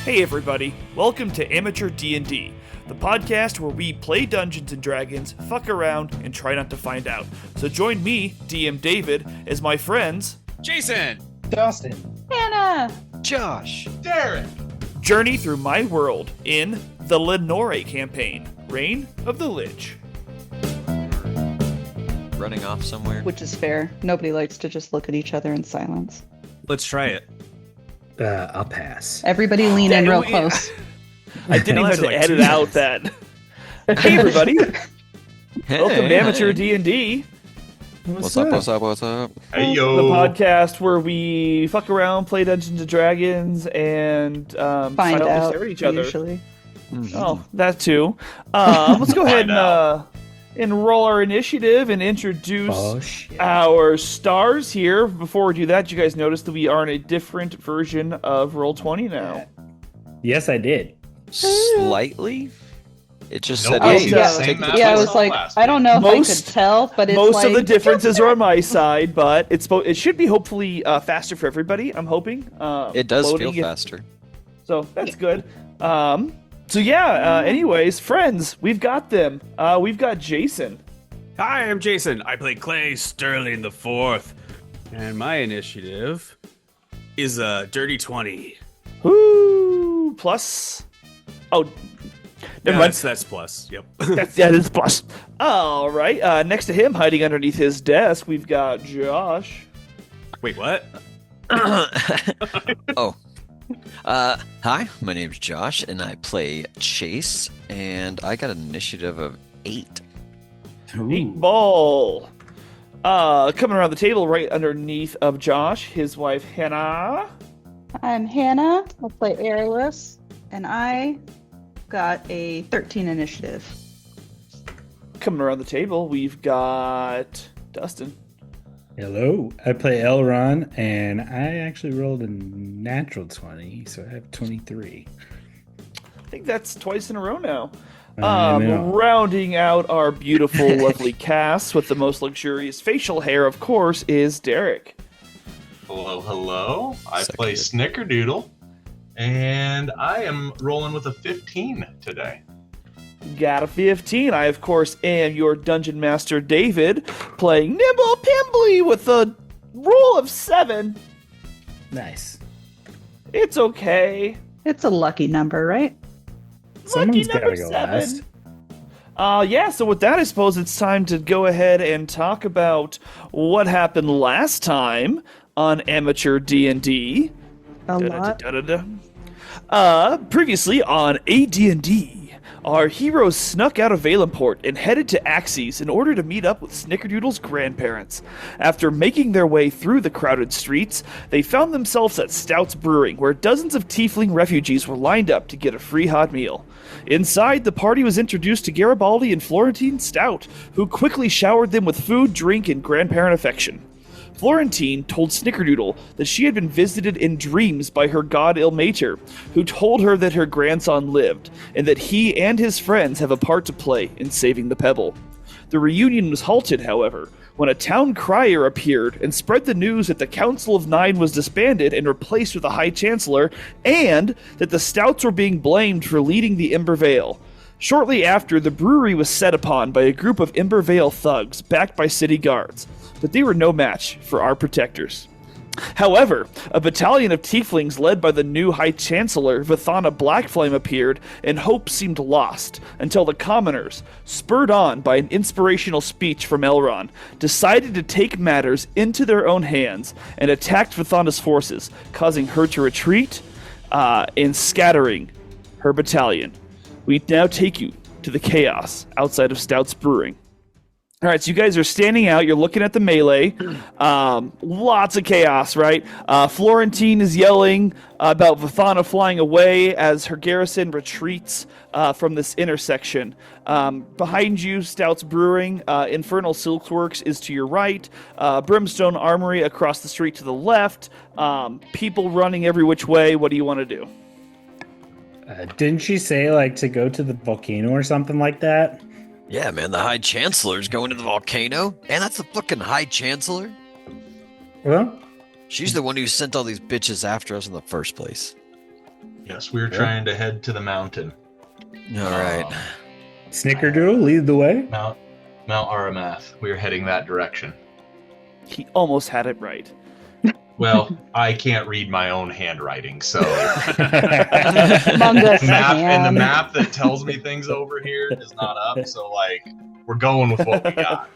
Hey everybody, welcome to Amateur D&D, the podcast where we play Dungeons & Dragons, fuck around, and try not to find out. So join me, DM David, as my friends... Jason! Dustin! Hannah! Josh! Derek! Journey through my world in the Lenore campaign, Reign of the Lich. Running off somewhere? Which is fair. Nobody likes to just look at each other in silence. Let's try it. I'll pass. Everybody lean in real close. I didn't even have to edit out that. Hey everybody, welcome to Amateur D&D. What's up? Hey yo! The podcast where we fuck around, play Dungeons & Dragons, and find out stare at each other. Usually. Mm-hmm. Oh, that too. Let's go ahead and roll our initiative and introduce our stars here. Before we do that, you guys notice that we are in a different version of Roll20 now. Yes, I did. Slightly? It just said, I was like, I don't know if I could tell, but it's most of the differences are on my side, but it should be hopefully faster for everybody, I'm hoping. It does feel faster. So that's good. Anyways, friends, we've got them. We've got Jason. Hi, I'm Jason. I play Clay Sterling IV. And my initiative is a dirty 20. Woo! Plus... Oh, never mind. That's plus. Yep. that is plus. All right. Next to him, hiding underneath his desk, we've got Josh. Wait, what? Hi, my name's Josh, and I play Chase, and I got an initiative of 8. Ooh. 8 ball. Coming around the table right underneath of Josh, his wife, Hannah. I'm Hannah. I play Airless, and I got a 13 initiative. Coming around the table, we've got Dustin. Hello, I play Elron, and I actually rolled a natural 20, so I have 23. I think that's twice in a row now. Rounding out our beautiful, lovely cast with the most luxurious facial hair, of course, is Derek. Hello. I play Snickerdoodle, and I am rolling with a 15 today. Got a 15. I, of course, am your Dungeon Master, David, playing Nimble Pimbly with a roll of 7. Nice. It's okay. It's a lucky number, right? Someone's gotta go last. So with that, I suppose it's time to go ahead and talk about what happened last time on Amateur D&D. A lot. Previously on AD&D, our heroes snuck out of Valenport and headed to Axes in order to meet up with Snickerdoodle's grandparents. After making their way through the crowded streets, they found themselves at Stout's Brewing, where dozens of tiefling refugees were lined up to get a free hot meal. Inside, the party was introduced to Garibaldi and Florentine Stout, who quickly showered them with food, drink, and grandparent affection. Florentine told Snickerdoodle that she had been visited in dreams by her god Ilmater, who told her that her grandson lived, and that he and his friends have a part to play in saving the Pebble. The reunion was halted, however, when a town crier appeared and spread the news that the Council of Nine was disbanded and replaced with a High Chancellor, and that the Stouts were being blamed for leading the Ember Vale. Shortly after, the brewery was set upon by a group of Ember Vale thugs backed by city guards, but they were no match for our protectors. However, a battalion of tieflings led by the new High Chancellor, Vithana Blackflame, appeared, and hope seemed lost, until the commoners, spurred on by an inspirational speech from Elrond, decided to take matters into their own hands and attacked Vithana's forces, causing her to retreat and scattering her battalion. We now take you to the chaos outside of Stout's Brewing. All right, so you guys are standing out. You're looking at the melee. Lots of chaos, right? Florentine is yelling about Vithana flying away as her garrison retreats from this intersection. Behind you, Stout's Brewing. Infernal Silkworks is to your right. Brimstone Armory across the street to the left. People running every which way. What do you want to do? Didn't she say, to go to the volcano or something like that? Yeah, man, the High Chancellor's going to the volcano. And that's the fucking High Chancellor. Well, she's the one who sent all these bitches after us in the first place. Yes, we're trying to head to the mountain. All right. Snickerdoodle, lead the way. Mount Aramath. We're heading that direction. He almost had it right. Well, I can't read my own handwriting, so Mungus the can. map that tells me things over here is not up. So like, we're going with what we got.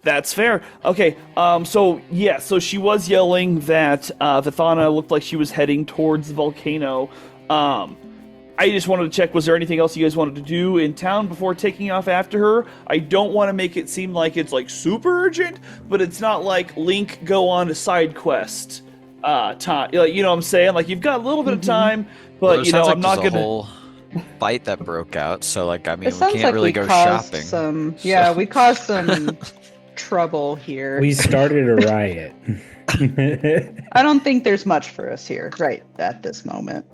That's fair. Okay, so she was yelling that Vithana looked like she was heading towards the volcano. I just wanted to check, was there anything else you guys wanted to do in town before taking off after her? I don't want to make it seem like it's like super urgent, but it's not like Link go on a side quest time. Like, you know what I'm saying? Like, you've got a little bit of time, but Well, it you know, sounds like I'm not there's a gonna. whole fight that broke out. So like, I mean, It we sounds can't like really we go caused shopping. some. Yeah, we caused some trouble here. We started a riot. I don't think there's much for us here right at this moment.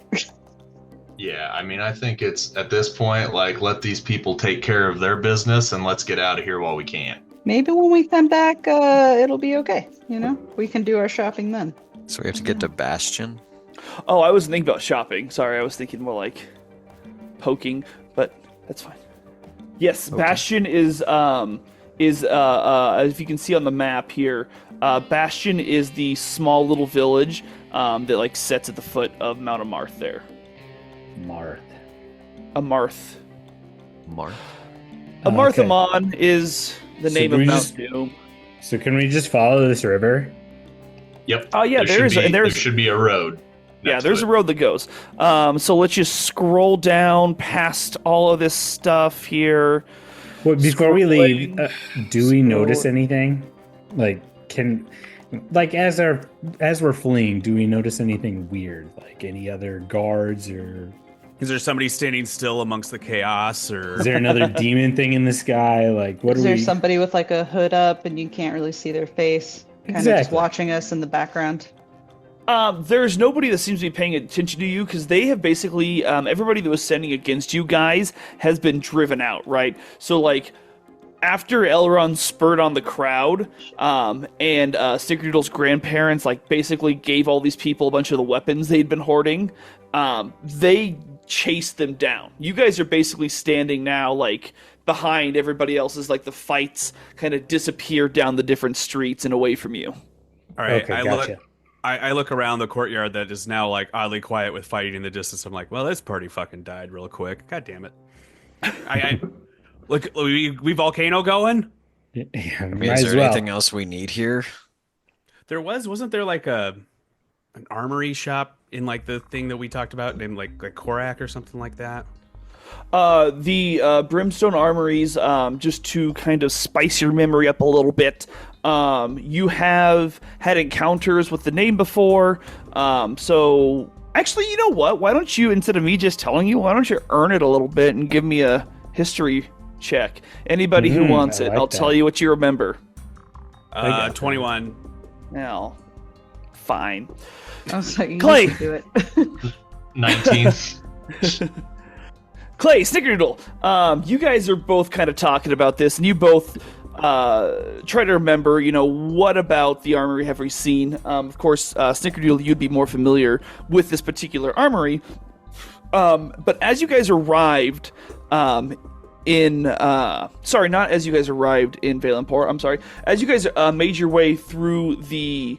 Yeah, I mean, I think it's at this point, like, let these people take care of their business and let's get out of here while we can. Maybe when we come back, it'll be okay. You know, we can do our shopping then. So we have to get to Bastion. Oh, I wasn't thinking about shopping. Sorry, I was thinking more like poking, but that's fine. Yes, Okay. Bastion is as you can see on the map here, Bastion is the small little village that like sits at the foot of Mount Amarth there. Marth. Amarth. Mark. Amarth Okay. Amon is the So name do of we Mount just- Doom. So can we just follow this river? Yep. Oh yeah, there should be a road. Yeah, next there's to a it. road that goes. So let's just scroll down past all of this stuff here. Well, before we leave, Scrolling. do we notice Scroll. anything? Like, as we're fleeing, do we notice anything weird? Like any other guards, or Is there somebody standing still amongst the chaos, or is there another demon thing in the sky? Like, what Is do there we? somebody with like a hood up and you can't really see their face? Kind of just Exactly. watching us in the background. There's nobody that seems to be paying attention to you because they have basically everybody that was sending against you guys has been driven out, right? So like after Elrond spurred on the crowd, and Snickerdoodle's grandparents like basically gave all these people a bunch of the weapons they'd been hoarding, they chased them down. You guys are basically standing now like behind everybody else's, like the fights kind of disappear down the different streets and away from you. all right? Okay, I gotcha. look. I look around the courtyard that is now like oddly quiet with fighting in the distance. I'm like, well, this party fucking died real quick. God damn it! I look. We volcano going. Yeah, I mean, might is as there well. anything else we need here? There wasn't there like an armory shop in like the thing that we talked about named like Korak or something like that? The Brimstone Armories, just to kind of spice your memory up a little bit, you have had encounters with the name before, so actually, you know what? Why don't you, instead of me just telling you, why don't you earn it a little bit and give me a history check? Anybody who wants I it, like I'll that. tell you what you remember. I got that. 21. Now, fine. I was like, you Clay! need to do it. 19. Clay, Snickerdoodle, you guys are both kind of talking about this, and you both try to remember, you know, what about the armory have we seen? Of course, Snickerdoodle, you'd be more familiar with this particular armory. But as you guys arrived sorry, not as you guys arrived in Valenport, I'm sorry. As you guys made your way through the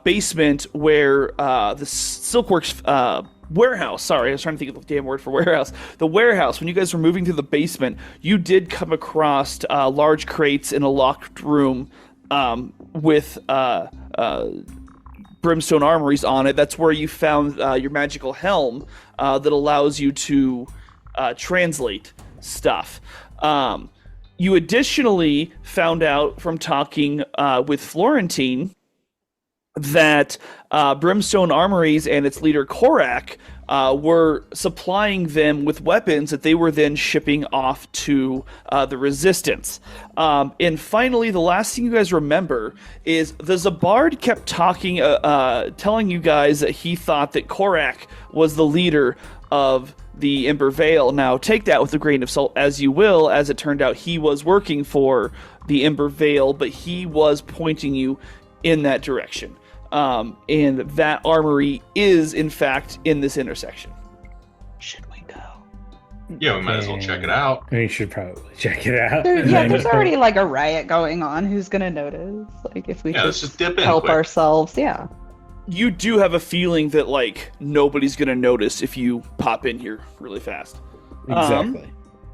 basement where the Silkworks warehouse, sorry, I was trying to think of the damn word for warehouse. The warehouse, when you guys were moving through the basement, you did come across large crates in a locked room with Brimstone Armories on it. That's where you found your magical helm that allows you to translate stuff. You additionally found out from talking with Florentine that Brimstone Armories and its leader Korak were supplying them with weapons that they were then shipping off to the Resistance. And finally, the last thing you guys remember is the Zabard kept talking, telling you guys that he thought that Korak was the leader of the Ember Vale. Now, take that with a grain of salt as you will, as it turned out he was working for the Ember Vale, but he was pointing you in that direction. And that armory is, in fact, in this intersection. Should we go? Yeah, we might as well check it out. We should probably check it out. There's already like a riot going on. Who's gonna notice? Like if we Let's just dip in help quick. ourselves, yeah. You do have a feeling that like nobody's gonna notice if you pop in here really fast. Exactly.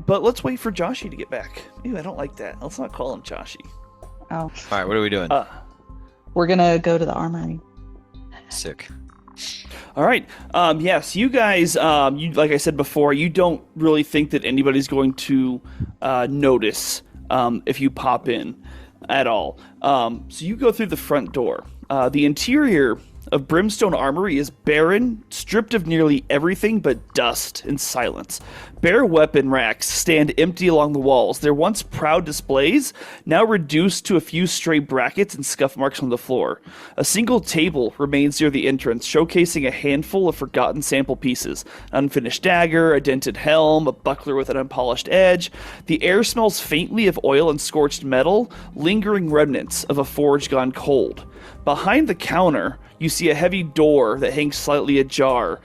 But let's wait for Joshy to get back. Ew, I don't like that. Let's not call him Joshy. Oh, All right, what are we doing? we're gonna go to the armory. Sick. All right. Yes, you guys. You like I said before, you don't really think that anybody's going to notice if you pop in at all. So you go through the front door. The interior of Brimstone Armory is barren, stripped of nearly everything but dust and silence. Bare weapon racks stand empty along the walls. Their once proud displays, now reduced to a few stray brackets and scuff marks on the floor. A single table remains near the entrance, showcasing a handful of forgotten sample pieces. An unfinished dagger, a dented helm, a buckler with an unpolished edge. The air smells faintly of oil and scorched metal, lingering remnants of a forge gone cold. Behind the counter, you see a heavy door that hangs slightly ajar.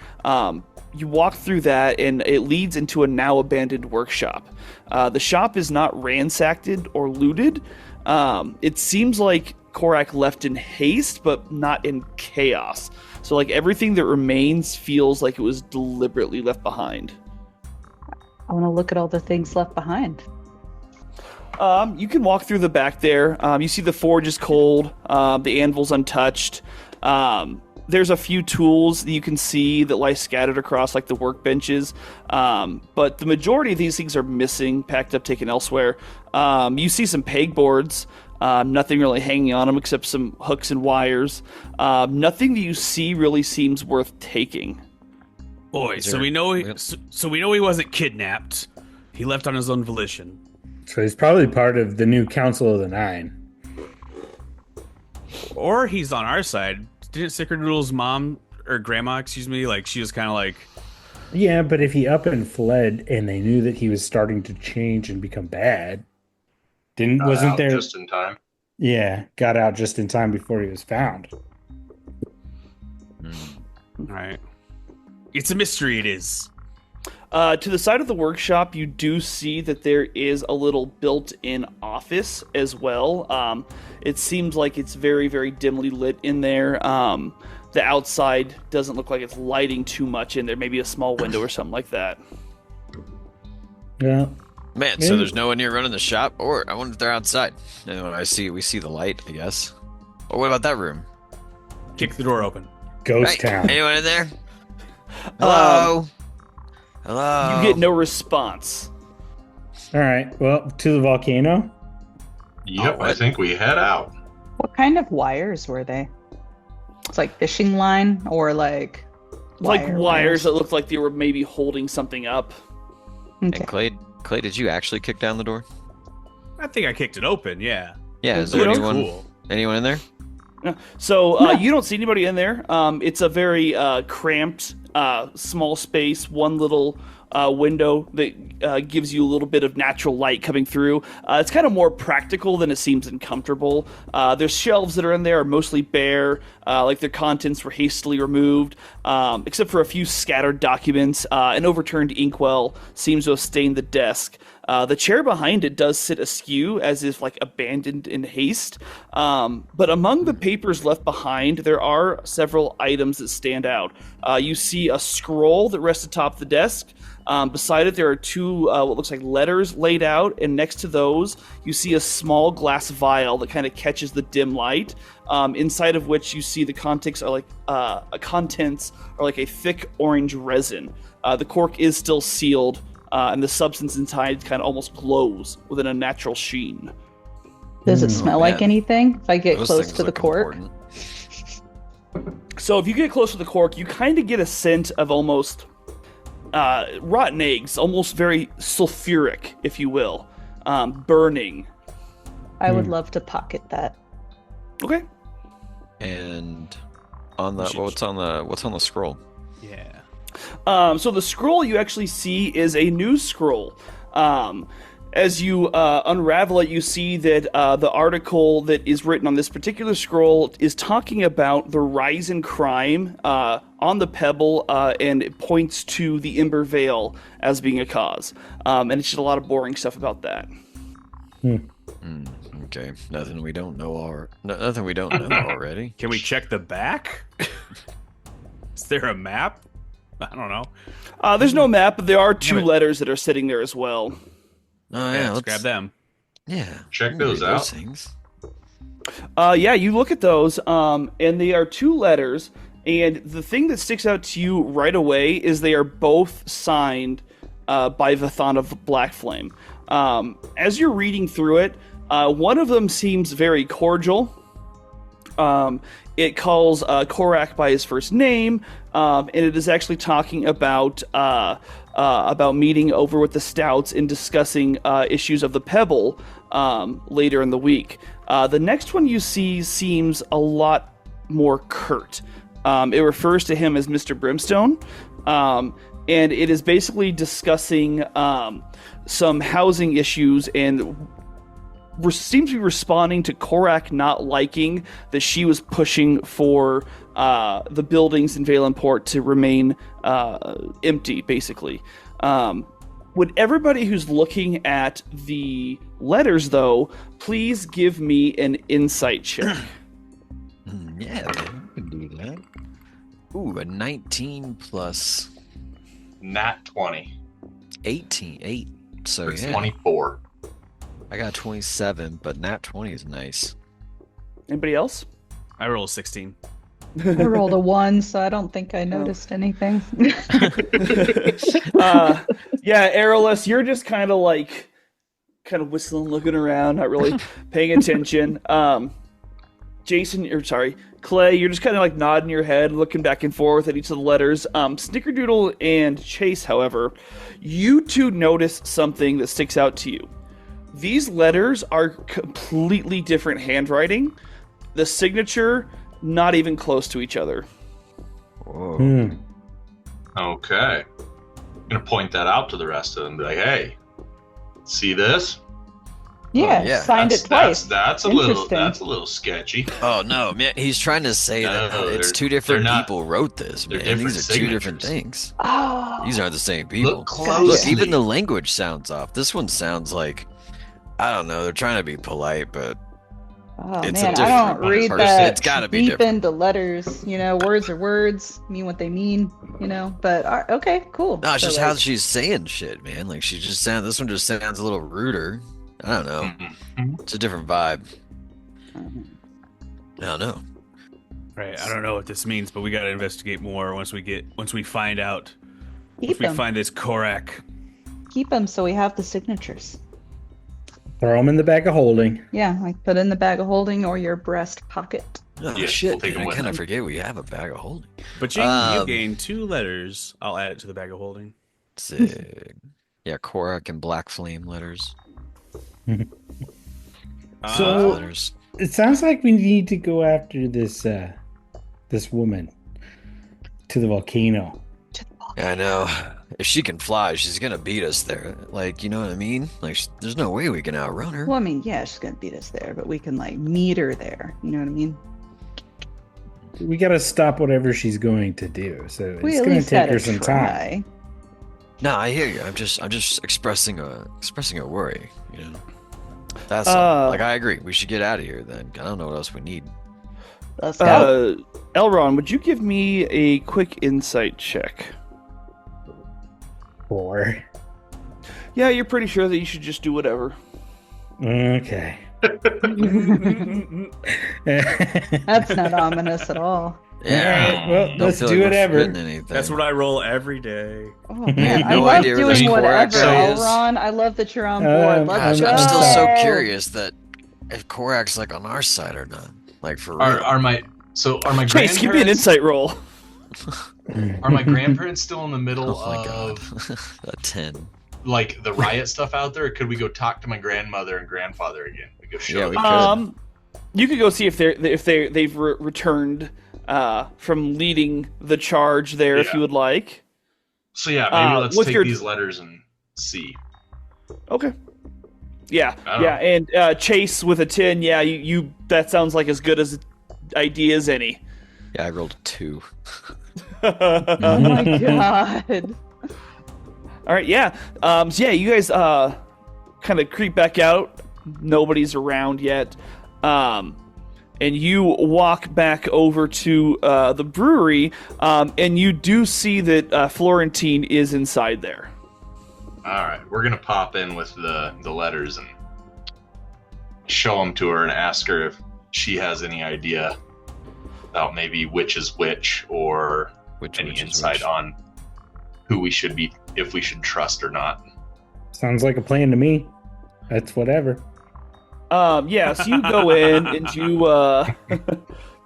You walk through that, and it leads into a now abandoned workshop. The shop is not ransacked or looted. It seems like Korak left in haste, but not in chaos. So, like, everything that remains feels like it was deliberately left behind. I want to look at all the things left behind. You can walk through the back there. You see the forge is cold. The anvil's untouched. There's a few tools that you can see that lie scattered across like the workbenches. But the majority of these things are missing, packed up, taken elsewhere. You see some pegboards. Nothing really hanging on them except some hooks and wires. Nothing that you see really seems worth taking. Boy, so we know he wasn't kidnapped. He left on his own volition. So he's probably part of the new Council of the Nine. Or he's on our side. Didn't Snickerdoodle's mom or grandma, like she was kind of like, Yeah, but if he up and fled and they knew that he was starting to change and become bad, wasn't there just in time? Yeah, got out just in time before he was found. all right, it's a mystery. It is. To the side of the workshop, you do see that there is a little built-in office as well. It seems like it's very, very dimly lit in there. The outside doesn't look like it's lighting too much in there. Maybe a small window or something like that. Yeah. Man, so there's no one here running the shop? Or I wonder if they're outside. No, we see the light, I guess. Or what about that room? Kick the door open. Ghost Hey, town. anyone in there? Hello? Hello? You get no response. All right. Well, to the volcano. Yep, I think we head out. What kind of wires were they? It's like fishing line or like Like wires that looked like they were maybe holding something up. Okay. And Clay, did you actually kick down the door? I think I kicked it open. Yeah. Yeah, is You there don't? Cool. anyone in there? So you don't see anybody in there. It's a very cramped, small space. One little window that gives you a little bit of natural light coming through. It's kind of more practical than it seems uncomfortable. There's shelves that are in there are mostly bare, like their contents were hastily removed, except for a few scattered documents. An overturned inkwell seems to have stained the desk. The chair behind it does sit askew, as if like abandoned in haste. But among the papers left behind, there are several items that stand out. You see a scroll that rests atop the desk. Beside it, there are two what looks like letters laid out, and next to those, you see a small glass vial that kind of catches the dim light. Inside of which you see the contents are like a thick orange resin. The cork is still sealed. And the substance inside kind of almost glows with an unnatural sheen. Does it smell like man. anything if I get Those close things to the look cork? important. So if you get close to the cork, you kind of get a scent of almost rotten eggs, almost very sulfuric, if you will, burning. I would love to pocket that. Okay. And on the what's on the scroll? Yeah. So the scroll you actually see is a news scroll. As you unravel it, you see that the article that is written on this particular scroll is talking about the rise in crime on the Pebble, and it points to the Ember Vale as being a cause. And it's just a lot of boring stuff about that. Okay, nothing we don't know already. Can we check the back? Is there a map? I don't know. There's no map, but there are two letters that are sitting there as well. Oh Yeah, yeah, let's grab them. Yeah, Check we'll those read out. things. Yeah, you look at those, and they are two letters, and the thing that sticks out to you right away is they are both signed by Vathan of Black Flame. As you're reading through it, one of them seems very cordial. It calls Korak by his first name, and it is actually talking about meeting over with the Stouts and discussing issues of the Pebble later in the week. The next one you see seems a lot more curt. It refers to him as Mr. Brimstone, and it is basically discussing some housing issues and seems to be responding to Korak not liking that she was pushing for the buildings in Valenport to remain empty, basically. Would everybody who's looking at the letters, though, please give me an insight check? Yeah, man, we can do that. Ooh, a 19 plus Nat 20. 18, 8. So It's yeah, 24. I got 27, but nat 20 is nice. Anybody else? I roll a 16. I rolled a 1, so I don't think I noticed anything. Yeah, Aerolus, you're just kind of whistling, looking around, not really paying attention. Clay, you're just kind of like nodding your head, looking back and forth at each of the letters. Snickerdoodle and Chase, however, you two notice something that sticks out to you. These letters are completely different handwriting. The signature, not even close to each other. Whoa. Okay. I'm going to point that out to the rest of them and be like, hey, see this? Yeah, yeah, signed it twice. That's a little sketchy. Oh no, man! He's trying to say that No, it's they're- two different they're not- people wrote this, they're man. different These are two different signatures. things. Oh, These aren't the same people. Look closely. Look, even the language sounds off. This one sounds like, I don't know. They're trying to be polite, but oh it's man, a I don't different read person. that It's gotta be deep different. into letters. Words are words, mean what they mean. But okay, cool. No, it's So, just how like, she's saying shit, man. Like she just sounds. This one just sounds a little ruder. I don't know. Mhm. It's a different vibe. I don't know. Right. I don't know what this means, but we got to investigate more once we find out. keep Once we them. find this Korak. Keep them so we have the signatures. Throw them in the bag of holding. Yeah, like put in the bag of holding or your breast pocket. Oh Yeah, shit! we'll take man, them I with kind of us. forget we have a bag of holding. But Jane, you Um, gain 2 letters. I'll add it to the bag of holding. Sick. Yeah, Korak and Black Flame letters. So- Letters. It sounds like we need to go after this woman to the volcano. Yeah, I know. If she can fly, she's gonna beat us there. Like, you know what I mean? Like, there's no way we can outrun her. Well, I mean, yeah, she's gonna beat us there, but we can meet her there. You know what I mean? We gotta stop whatever she's going to do. So We it's at gonna least take gotta her some try. time. No, I hear you. I'm just expressing a worry. You know. That's like I agree. We should get out of here. Then I don't know what else we need. Let's go. Elron, would you give me a quick insight check? 4. Yeah, you're pretty sure that you should just do whatever. Okay. That's not ominous at all. Alright, well, Don't let's feel do like we're whatever. forgetting anything. That's what I roll every day. Oh man, I no love idea where doing this whatever, Korak is. Elron. I love that you're on board. Let's Gosh, go. I'm still so Oh. curious that if Korak's like on our side or not. Like for real. Are my Chase, give me an grandparents insight roll. are my grandparents still in the middle Oh my god. of A 10. like the riot stuff out there? Or could we go talk to my grandmother and grandfather again? We go show Yeah, we them. could. You could go see if they've returned from leading the charge there, if Yeah. you would like. So yeah, maybe let's with take your- these letters and see. Okay. Yeah, Oh. yeah, and Chase with a 10. Yeah, you. That sounds like as good as idea as any. Yeah, I rolled a 2. Oh my god. All right, yeah. So yeah, you guys kind of creep back out. Nobody's around yet. And you walk back over to the brewery, and you do see that Florentine is inside there. All right, we're gonna pop in with the letters and show them to her and ask her if she has any idea about maybe which is which or any Which is insight which? on who we should be, if we should trust or not. Sounds like a plan to me. That's whatever. Yeah, so you go in and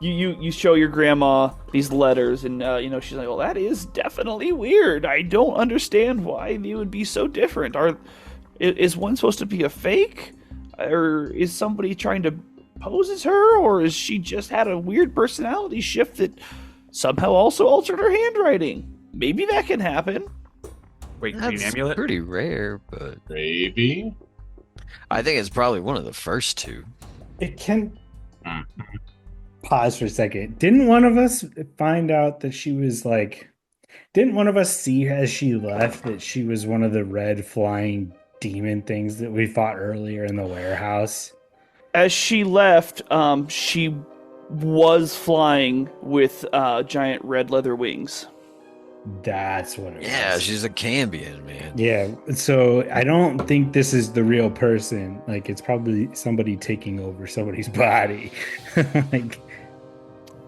you show your grandma these letters, and she's like, "Well, that is definitely weird. I don't understand why they would be so different. Is one supposed to be a fake, or is somebody trying to pose as her, or is she just had a weird personality shift that somehow also altered her handwriting? Maybe that can happen." Wait, need an That's amulet? pretty rare, but Maybe. I think it's probably one of the first two. It can Hmm. pause for a second. Didn't one of us find out that she was like? Didn't one of us see as she left that she was one of the red flying demon things that we fought earlier in the warehouse? As she left, she was flying with giant red leather wings. That's what it Yeah, was. she's a Cambion, man. Yeah, so I don't think this is the real person. Like, it's probably somebody taking over somebody's body. Like,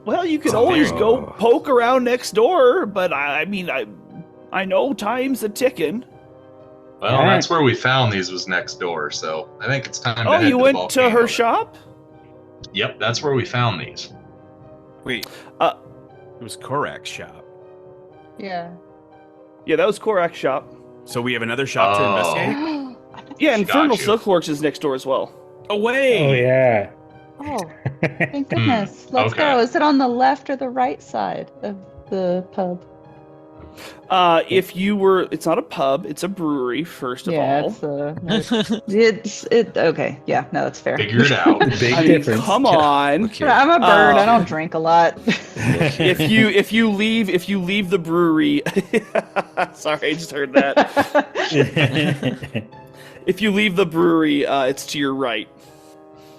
Well, you could Oh, always there- go poke around next door, but I mean, I know time's a ticking. Well, All right. that's where we found these was next door, so I think it's time to Oh, head you the went to her volcano. shop? Yep, that's where we found these. Wait, Uh, it was Korak's shop. Yeah. Yeah, that was Korak's shop. So we have another shop to Oh. investigate? Yeah, Infernal Gotcha. Silkworks is next door as well. Away! oh yeah. Oh, thank goodness. Let's okay. go. Is it on the left or the right side of the pub? It's not a pub, it's a brewery, first of all. Okay. Yeah, no, that's fair. Figure it out. Big I mean, difference. come on. Look here. I'm a bird. I Um, don't drink a lot. If you leave the brewery, sorry, I just heard that. If you leave the brewery, it's to your right.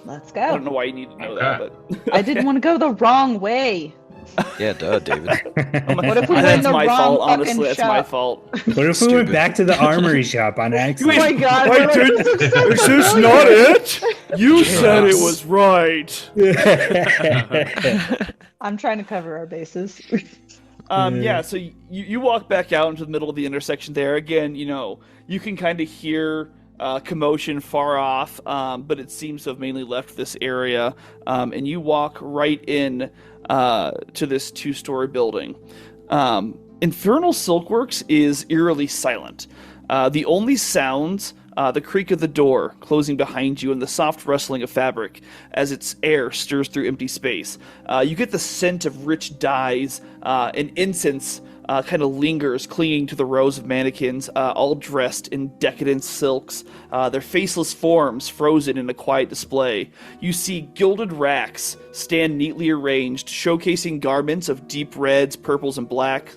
Let's I don't go. know why you need to know that, but I didn't want to go the wrong way. Yeah, duh, David. What if we went that's the my wrong fault. fucking Honestly, that's my shop? fault. What if we went Stupid. back to the armory shop on Oh accident? my god. Wait, dude, is this not it? You said it was right. I'm trying to cover our bases. Yeah, so you walk back out into the middle of the intersection there. Again, you can kind of hear commotion far off, but it seems to have mainly left this area. And you walk right in to this two-story building. Infernal Silkworks is eerily silent. The only sounds, the creak of the door closing behind you and the soft rustling of fabric as its air stirs through empty space. You get the scent of rich dyes and incense kind of lingers, clinging to the rows of mannequins, all dressed in decadent silks, their faceless forms frozen in a quiet display. You see gilded racks stand neatly arranged, showcasing garments of deep reds, purples, and black,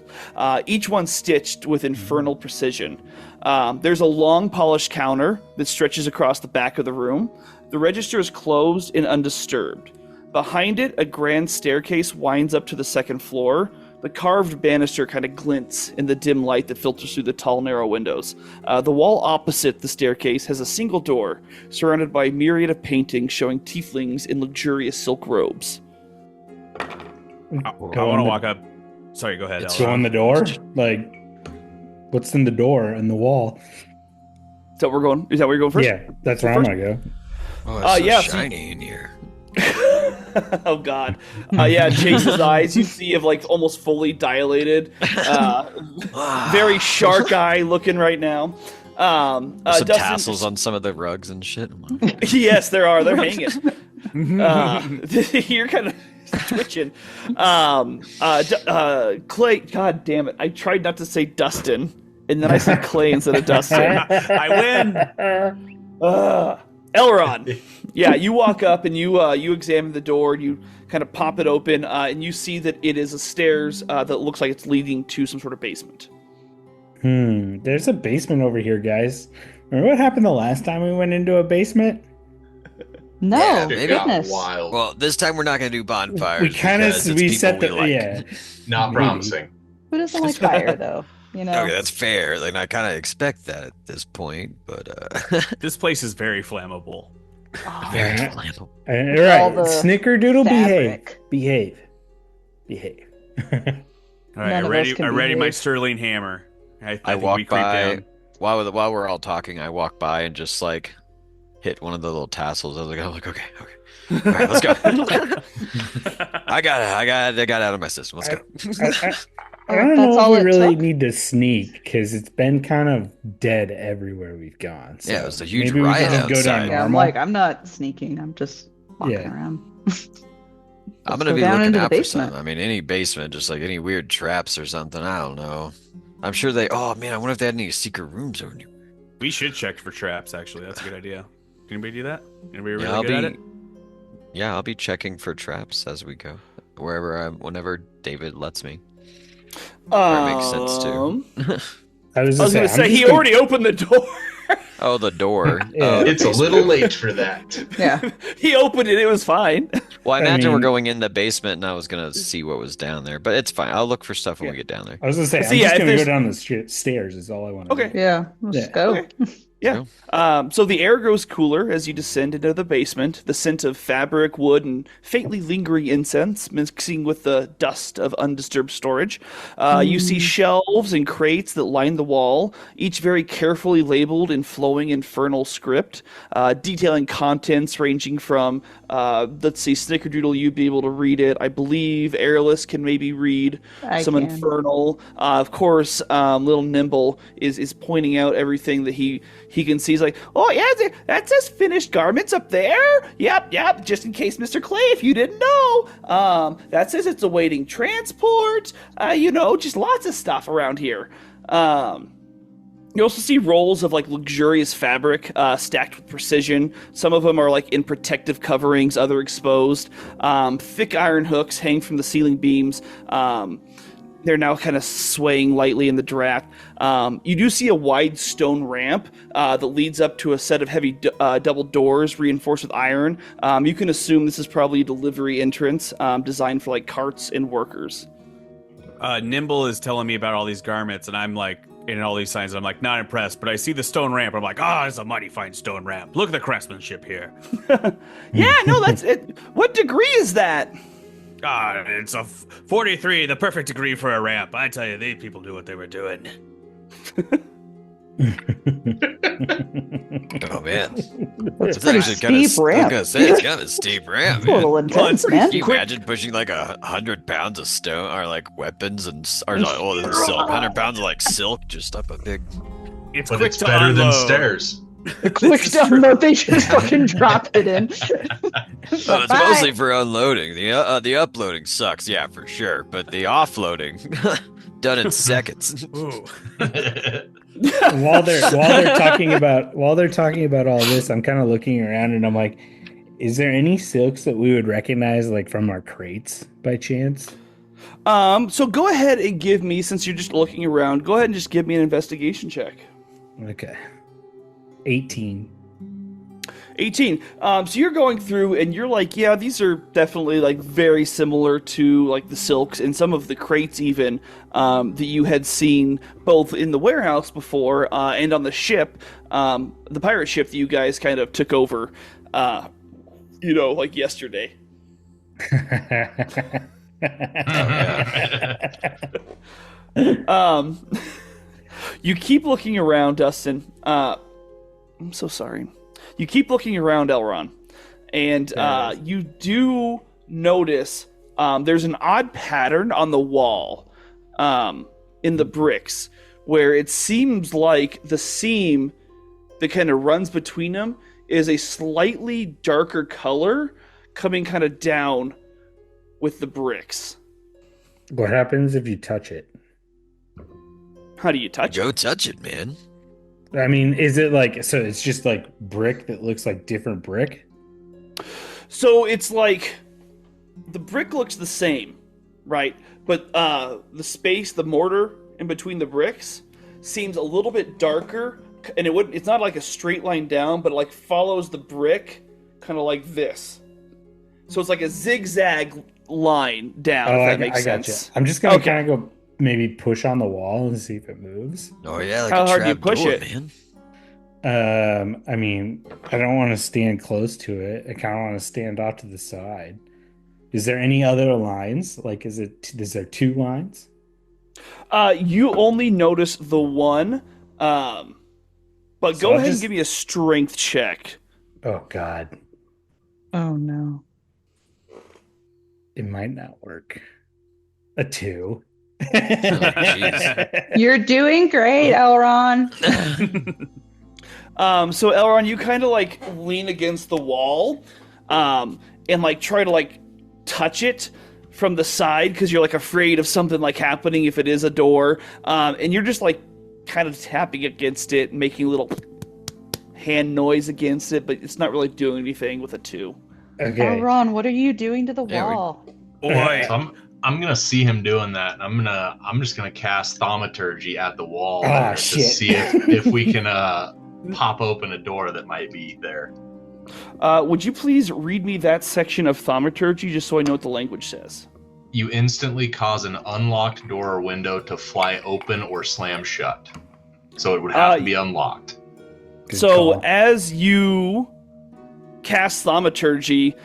each one stitched with infernal precision. There's a long polished counter that stretches across the back of the room. The register is closed and undisturbed. Behind it, a grand staircase winds up to the second floor. The carved banister kind of glints in the dim light that filters through the tall, narrow windows. The wall opposite the staircase has a single door, surrounded by a myriad of paintings showing tieflings in luxurious silk robes. I want to walk up. Sorry, go ahead. It's Go Ella. in the door? Like, what's in the door and the wall? Is that where we're going? Is that where you're going first? Yeah, that's where I'm gonna go. Oh, it's so yeah, so- shiny in here. Oh God. Yeah, Chase's eyes you see have like almost fully dilated. Very shark eye looking right now. Some Dustin- tassels on some of the rugs and shit. Yes, there are. They're hanging. You're kind of twitching. Clay. God damn it! I tried not to say Dustin, and then I said Clay instead of Dustin. I win. Elrond. Yeah, you walk up and you examine the door and you kind of pop it open and you see that it is a stairs that looks like it's leading to some sort of basement. There's a basement over here, guys. Remember what happened the last time we went into a basement? No, Yeah, It maybe. got goodness. wild. Well, this time we're not gonna do bonfires. We kind of because it's we people set the we like. yeah. Not maybe. promising. Who doesn't like fire, though? You know? Okay, that's fair. Like I kind of expect that at this point, but This place is very flammable. Oh, very Yeah. flammable. All all right, the Snickerdoodle, fabric. behave. All right, None of us can I ready my behave. Sterling hammer. I I think walk we creep by down. while we're all talking. I walk by and just like hit one of the little tassels. I'm like, okay, all right, let's go. I got it out of my system. Let's go. I don't That's know all if we it really took? need to sneak because it's been kind of dead everywhere we've gone. So Yeah, it was a huge maybe we riot can just go down outside. Yeah, I'm normal. like, I'm not sneaking. I'm just walking Yeah. around. I'm Let's gonna go be down looking into the out for basement. something. I mean, any basement, just like any weird traps or something. I don't know. I'm sure they. Oh man, I wonder if they had any secret rooms over here. We should check for traps. Actually, that's a good idea. Can anybody do that? Anybody really Yeah, I'll good at be. it? Yeah, I'll be checking for traps as we go, whenever David lets me. That makes sense too. I was I was gonna going to say, say, I'm he just gonna- already opened the door. Oh, the door. Yeah. Oh, the It's a basement. little late for that. Yeah. He opened it. It was fine. Well, I I imagine we're mean- going in the basement, and I was gonna see what was down there, but it's fine. I'll look for stuff when we Yeah. get down there. I was gonna say, So, I'm yeah, just if gonna go there's- down the stairs. Is all I want to Okay. do. Yeah. Let's Yeah. go. Okay. Yeah. So the air grows cooler as you descend into the basement. The scent of fabric, wood, and faintly lingering incense mixing with the dust of undisturbed storage. You see shelves and crates that line the wall, each very carefully labeled in flowing infernal script, detailing contents ranging from, let's see, Snickerdoodle, you'd be able to read it. I believe Airless can maybe read I some can. infernal. Of course, little Nimble is pointing out everything that he can see. He's like, oh yeah, that says finished garments up there. Yep. Just in case, Mr. Clay, if you didn't know, that says it's awaiting transport. Just lots of stuff around here. You also see rolls of like luxurious fabric stacked with precision. Some of them are like in protective coverings, other exposed. Thick iron hooks hang from the ceiling beams. They're now kind of swaying lightly in the draft. You do see a wide stone ramp that leads up to a set of heavy double doors reinforced with iron. You can assume this is probably a delivery entrance designed for like carts and workers. Nimble is telling me about all these garments, and I'm like, in all these signs, I'm like, not impressed. But I see the stone ramp. I'm like, it's a mighty fine stone ramp. Look at the craftsmanship here. Yeah, no, that's it. What degree is that? It's a 43, the perfect degree for a ramp. I tell you, these people knew what they were doing. Oh man, That's it's pretty actually kind of steep ramp. I was gonna say it's kind of a steep ramp. It's a little Man. intense, pretty man. Can you imagine pushing like 100 pounds of stone or like weapons or like, this is silk, 100 pounds of like silk just up a big. It's But quick it's to better than unload. stairs. The quick download, they just fucking drop it in. Well, it's mostly for unloading. The uploading sucks, yeah, for sure. But the offloading, done in seconds. Ooh. while they're talking about all this, I'm kind of looking around and I'm like, is there any silks that we would recognize like from our crates by chance? So go ahead and give me, since you're just looking around, go ahead and just give me an investigation check. Okay. 18. 18. So you're going through and you're like, yeah, these are definitely like very similar to like the silks and some of the crates even that you had seen both in the warehouse before and on the ship, the pirate ship that you guys kind of took over, like yesterday. You keep looking around, Dustin. I'm so sorry. You keep looking around, Elron, and you do notice there's an odd pattern on the wall in the bricks where it seems like the seam that kind of runs between them is a slightly darker color coming kind of down with the bricks. What happens if you touch it? How do you touch it? Go touch it, man. I mean, is it like so? It's just like brick that looks like different brick. So it's like the brick looks the same, right? But the space, the mortar in between the bricks, seems a little bit darker, and it's not like a straight line down, but it like follows the brick, kind of like this. So it's like a zigzag line down. If that makes sense. Gotcha. I'm just gonna Okay. kind of go maybe push on the wall and see if it moves. Oh yeah, like How a hard do you trap push door, it? man. I mean, I don't want to stand close to it. I kind of want to stand off to the side. Is there any other lines? Like, is there 2 lines? You only notice the one, but So go I'll ahead and just- give me a strength check. Oh God, Oh no. it might not work. A 2. jeez. You're doing great, Elron. So Elron, you kind of like lean against the wall, and like try to like touch it from the side because you're like afraid of something like happening if it is a door, and you're just like kind of tapping against it, making a little hand noise against it, but it's not really doing anything with a 2. Okay. Elron, what are you doing to the Yeah, wall? Boy. So I'm gonna see him doing that, and I'm just gonna cast thaumaturgy at the wall Ah, there to shit. see if we can pop open a door that might be there. Would you please read me that section of thaumaturgy just so I know what the language says? You instantly cause an unlocked door or window to fly open or slam shut. So it would have to be unlocked. Good So call. as you cast thaumaturgy,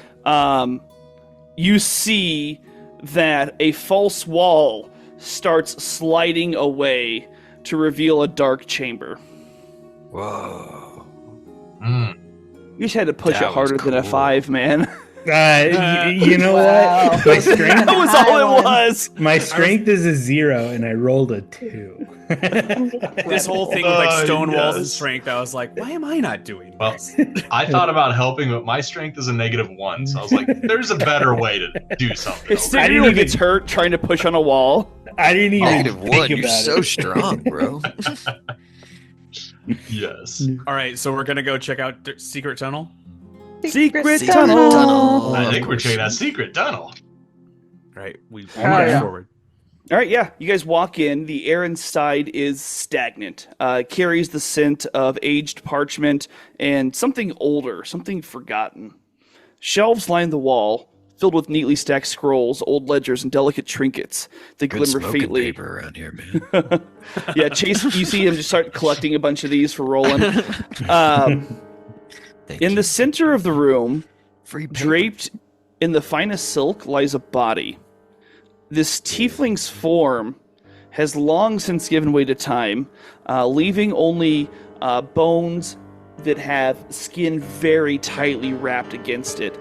you see that a false wall starts sliding away to reveal a dark chamber. Whoa. Hmm. You just had to push That it harder was than a cool. 5, man. You know Wow. what? My strength, That was all it was. my strength is a 0, and I rolled a 2. This whole thing with like stone walls and yes. strength, I was like, why am I not doing Well, this? I thought about helping, but my strength is a -1, so I was like, "There's a better way to do something." If over I here. didn't Stigriel even- gets hurt trying to push on a wall. I didn't even -1. think You're about so it. strong, bro. Yes. All right, so we're gonna go check out Secret Tunnel. Secret tunnel. tunnel. I of think we're course. checking out secret tunnel. All right, we Oh, march yeah. forward. All right, yeah. You guys walk in. The air inside is stagnant. It carries the scent of aged parchment and something older, something forgotten. Shelves line the wall, filled with neatly stacked scrolls, old ledgers, and delicate trinkets that Good glimmer smoking faintly. paper around here, man. Yeah, Chase, you see him just start collecting a bunch of these for rolling. Thank In you. the center of the room, Free paper. draped in the finest silk, lies a body. This tiefling's form has long since given way to time, leaving only bones that have skin very tightly wrapped against it.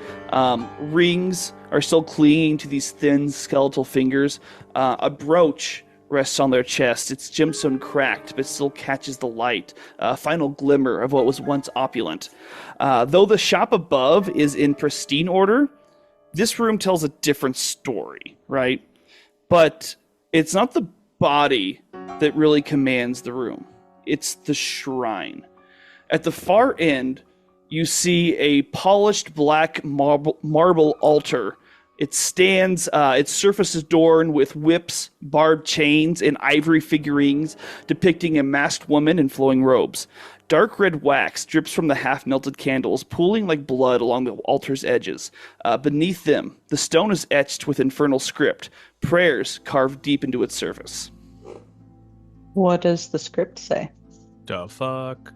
Rings are still clinging to these thin skeletal fingers. A brooch rests on their chest. Its gemstone cracked, but still catches the light. A final glimmer of what was once opulent. Though the shop above is in pristine order, this room tells a different story, right? But it's not the body that really commands the room. It's the shrine. At the far end, you see a polished black marble altar. It stands, its surface is adorned with whips, barbed chains, and ivory figurines depicting a masked woman in flowing robes. Dark red wax drips from the half-melted candles, pooling like blood along the altar's edges. Beneath them, the stone is etched with infernal script, prayers carved deep into its surface. What does the script say? The fuck?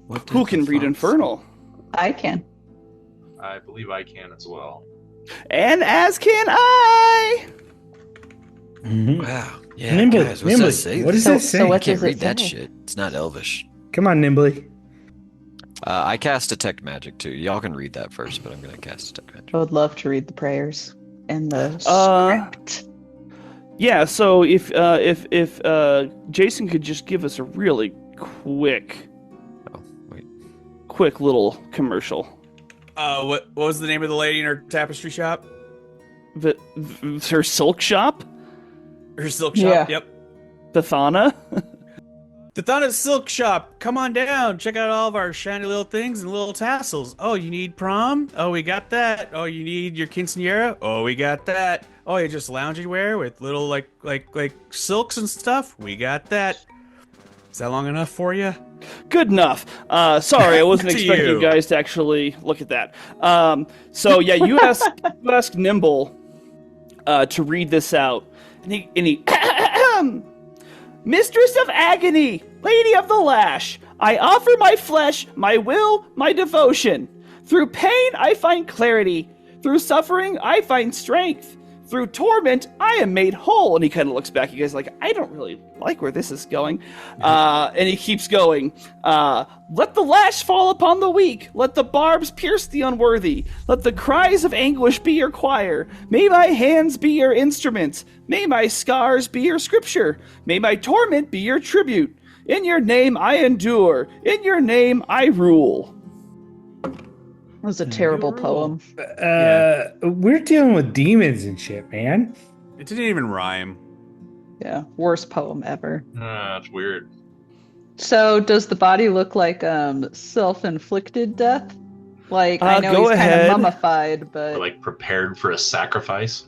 What Who did can the read fox- Infernal? I can. I believe I can as well. And as can I! Mhm. Wow. Yeah, Nimbly, guys, what's Nimbly, that say? what does So- that so say? I what can't does it read that say? shit. It's not Elvish. Come on, Nimbly. I cast Detect Magic too. Y'all can read that first, but I'm gonna cast Detect Magic. I would love to read the prayers and the Uh, script. Yeah, so if Jason could just give us a really quick Oh, wait. little commercial. What was the name of the lady in her tapestry shop? Her silk shop? Her silk shop? Yeah. Yep. Bethana? The Thana Silk Shop. Come on down. Check out all of our shiny little things and little tassels. Oh, you need prom? Oh, we got that. Oh, you need your quinceanera? Oh, we got that. Oh, you just loungewear wear with little like silks and stuff? We got that. Is that long enough for you? Good enough. Sorry, I wasn't To expecting you. you guys to actually look at that. So yeah, you ask Nimble to read this out, and he Mistress of Agony, Lady of the Lash, I offer my flesh, my will, my devotion. Through pain, I find clarity. Through suffering, I find strength. Through torment, I am made whole. And he kind of looks back at you guys like, I don't really like where this is going. And he keeps going. Let the lash fall upon the weak. Let the barbs pierce the unworthy. Let the cries of anguish be your choir. May my hands be your instruments. May my scars be your scripture. May my torment be your tribute. In your name I endure. In your name I rule. That was a terrible poem. We're dealing with demons and shit, man. It didn't even rhyme. Yeah, worst poem ever. That's weird. So does the body look like self-inflicted death? Like I know go he's kind ahead. of mummified, but Or like prepared for a sacrifice.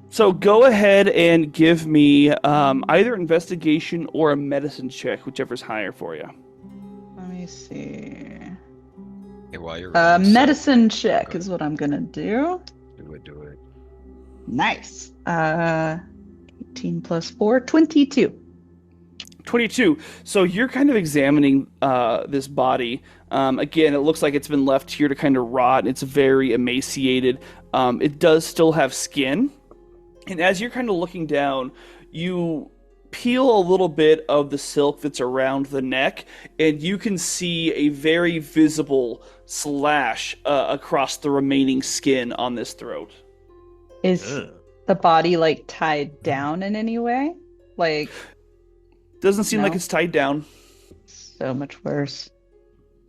So go ahead and give me either investigation or a medicine check, whichever's higher for you. let me see. Hey, while you're reading, Medicine check is what I'm gonna do. do it. Nice. 18 plus 4, 22. 22. So you're kind of examining this body. Again, it looks like it's been left here to kind of rot. It's very emaciated. It does still have skin. And as you're kind of looking down, you peel a little bit of the silk that's around the neck, and you can see a very visible slash across the remaining skin on this throat. Is the body like tied down in any way? Like Doesn't seem No. like it's tied down. so much worse.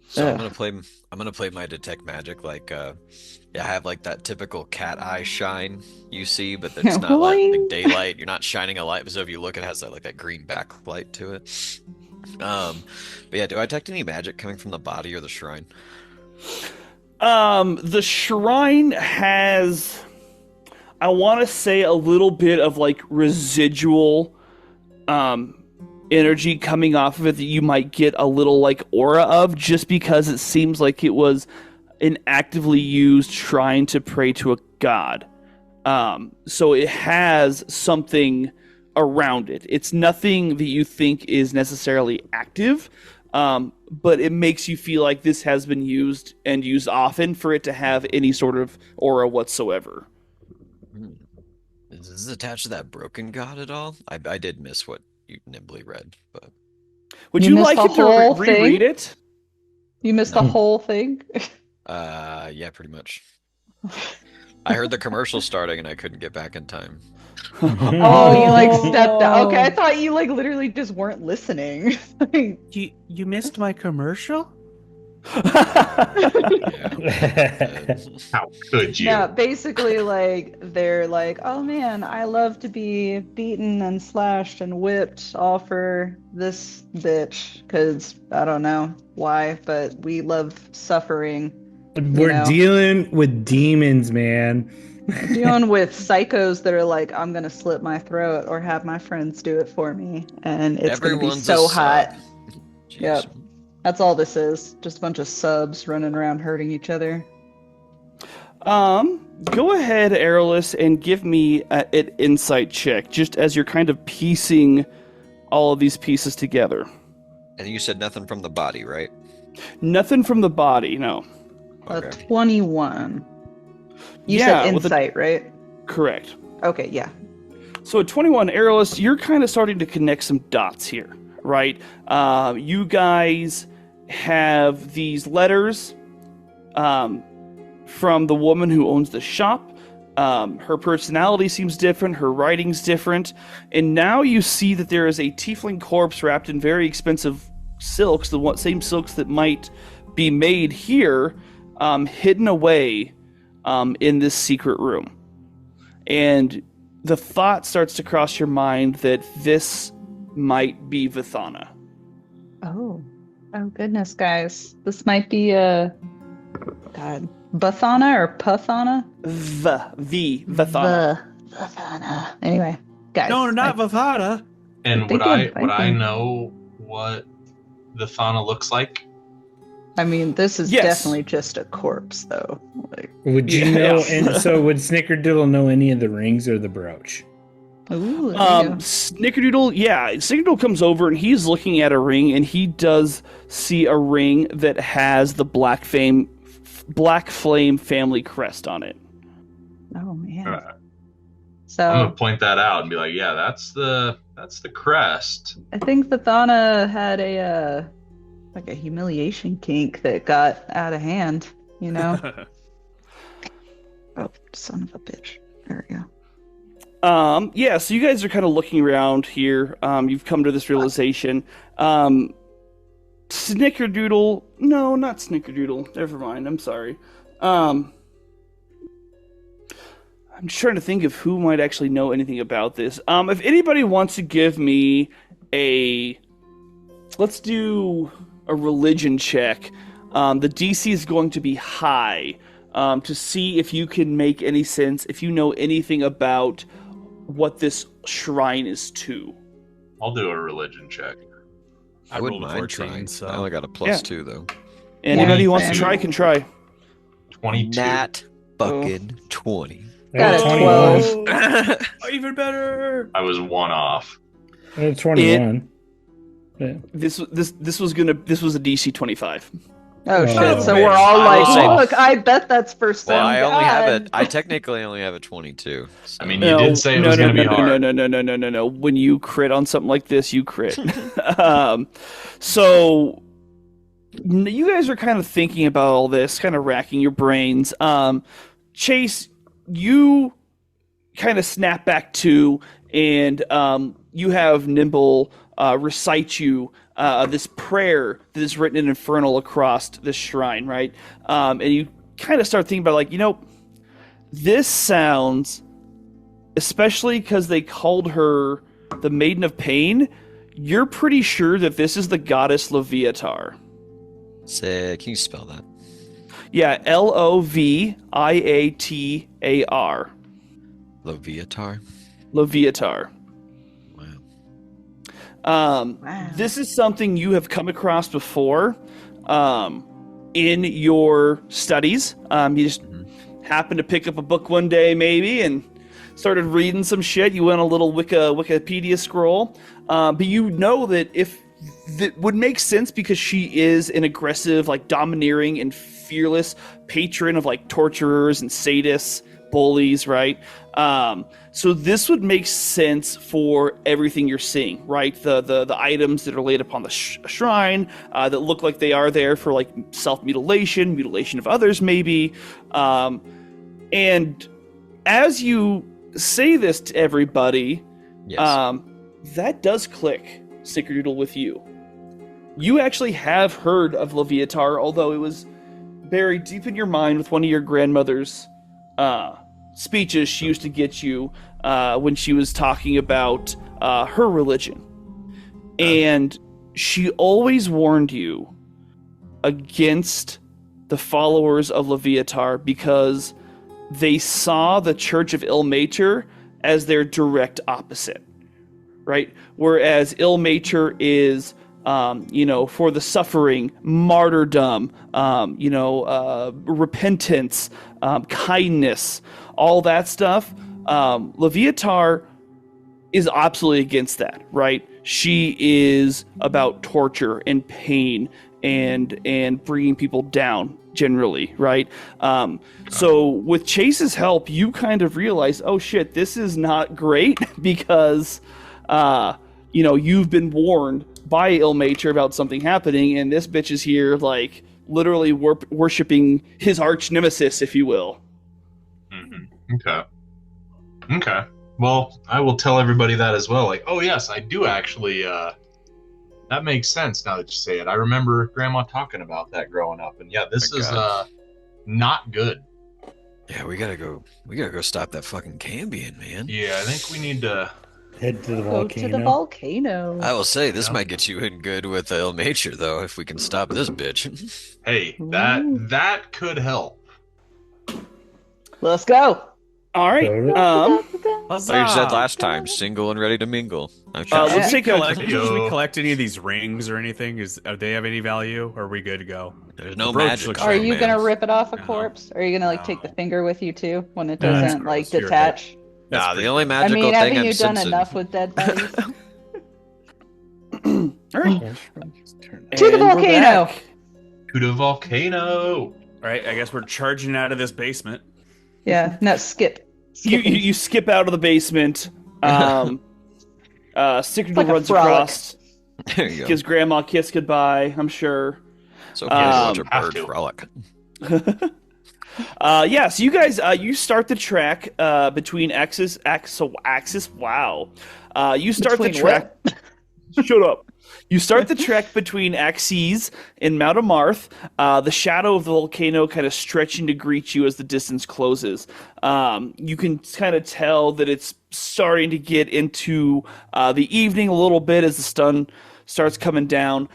So Ugh. I'm gonna play my detect magic like I have like that typical cat eye shine you see, but it's not like Boing. daylight. You're not shining a light, so if you look, it has that green backlight to it. But yeah, do I detect any magic coming from the body or the shrine? The shrine has, I want to say, a little bit of like residual energy coming off of it that you might get a little like aura of, just because it seems like it was an actively used shrine to pray to a god. So it has something around it. It's nothing that you think is necessarily active, but it makes you feel like this has been used and used often for it to have any sort of aura whatsoever. Is this attached to that broken god at all? I did miss what you nimbly read, but Would You you missed like the him to whole reread thing? it? You missed the whole thing? yeah, pretty much. I heard the commercial starting and I couldn't get back in time. Oh, you like stepped out. Okay, I thought you like literally just weren't listening. You missed my commercial? Yeah. How could you? Yeah, basically, like, they're like, oh man, I love to be beaten and slashed and whipped all for this bitch. Because I don't know why, but we love suffering. We're know. dealing with demons, man. Dealing with psychos that are like, I'm going to slit my throat or have my friends do it for me. And it's going to be Everyone's so a hot. sub. Jeez. Yep. That's all this is. Just a bunch of subs running around hurting each other. Go ahead, Aerolus, and give me an insight check, just as you're kind of piecing all of these pieces together. And you said nothing from the body, right? Nothing from the body, no. A Okay. 21. You Yeah, said with a- insight, right? Correct. Okay, yeah. So at 21, Aerolus, you're kind of starting to connect some dots here, right? You guys have these letters from the woman who owns the shop. Her personality seems different, her writing's different, and now you see that there is a tiefling corpse wrapped in very expensive silks, the same silks that might be made here, hidden away in this secret room. And the thought starts to cross your mind that this might be Vithana. Oh. Oh goodness, guys. This might be a God. Bathana or Pathana? Vathana. Vathana. Anyway, guys. No, not Vavada. And They would did I fighting. know what the Thana looks like? I mean, this is Yes. definitely just a corpse, though. Like, Would you Yeah. know? And so, would Snickerdoodle know any of the rings or the brooch? ooh, there you go. Snickerdoodle comes over and he's looking at a ring and he does see a ring that has the Black Flame family crest on it. Oh man. I'm So gonna point that out and be like, yeah, that's the crest. I think Vathana had a like a humiliation kink that got out of hand. You know. Oh, son of a bitch. There we go. So you guys are kind of looking around here. You've come to this realization. Snickerdoodle. No, not Snickerdoodle. Never mind. I'm sorry. I'm just trying to think of who might actually know anything about this. If anybody wants to give me let's do a religion check. The DC is going to be high to see if you can make any sense, if you know anything about what this shrine is to. I'll do a religion check. I wouldn't rolled a mind 14, trying. so- I only got a +2 though. Anybody who wants to 20. try can try. 22. Nat fucking 20. I got Got a 21. 12. Oh, even better. I was one off. I got 21. Yeah. This was a DC 25. Oh Oh, shit! So man. we're all I will like, say- "Look, I bet that's for some Well, I only have god." I technically only have a 22. So. I mean, you did say it was going to be hard. No. When you crit on something like this, you crit. So you guys are kind of thinking about all this, kind of racking your brains. Chase, you kind of snap back to, and you have Nimble recite you this prayer that is written in Infernal across this shrine, right? And you kind of start thinking about, like, this sounds, especially because they called her the Maiden of Pain, you're pretty sure that this is the goddess Loviatar. Sick. Can you spell that? Yeah, Loviatar. Loviatar? Loviatar. Wow. Wow. This is something you have come across before in your studies. You just happened to pick up a book one day, maybe, and started reading some shit. You went a little Wikipedia scroll. But you know that if that would make sense because she is an aggressive, like, domineering and fearless patron of, like, torturers and sadists, bullies, right? So this would make sense for everything you're seeing, right? The items that are laid upon the shrine that look like they are there for, like, self-mutilation, mutilation of others, maybe. And as you say this to everybody, Yes. that does click, Snickerdoodle, with you. You actually have heard of Loviatar, although it was buried deep in your mind with one of your grandmother's speeches she used to get you when she was talking about her religion. And she always warned you against the followers of Loviatar because they saw the Church of Ilmater as their direct opposite, right? Whereas Ilmater is, for the suffering, martyrdom, repentance, kindness, all that stuff. Loviatar is absolutely against that, right? She is about torture and pain and bringing people down generally, right? So with Chase's help, you kind of realize, oh shit, this is not great because, you've been warned by Ilmater about something happening, and this bitch is here, like, literally worshipping his arch nemesis, if you will. Okay. Well, I will tell everybody that as well. Like, oh yes, I do actually. That makes sense now that you say it. I remember Grandma talking about that growing up, and yeah, this is not good. Yeah, we gotta go. We gotta go stop that fucking Cambion, man. Yeah, I think we need to Head to the Go volcano. to the volcano. I will say this Yeah. might get you in good with El Mature though, if we can stop this bitch. Hey, Ooh. that could help. Let's go. All right. Go. Like you said last time, single and ready to mingle. I'm Let's take Should a. we collect any of these rings or anything? Do they have any value? Or are we good to go? There's no The brooch magic. looks Are on you man. gonna rip it off a No. corpse? Or are you gonna like take the finger with you too when it No, that's doesn't like gross. You're detach? Nah, the only I magical mean, thing haven't I'm you done sensing. enough with dead bodies? All right. To the And we're volcano. back. To the volcano. All right, I guess we're charging out of this basement. Yeah. No, skip. You skip out of the basement. Snickerdoodle like a runs frolic. across, There you go. gives Grandma a kiss goodbye. I'm sure. It's okay to watch a have bird to. frolic. Yeah, so you guys, you start the track between axis. Wow. You start the Between track. Shut up. You start the trek between axes in Mount Amarth, the shadow of the volcano kind of stretching to greet you as the distance closes. You can kind of tell that it's starting to get into the evening a little bit as the sun starts coming down.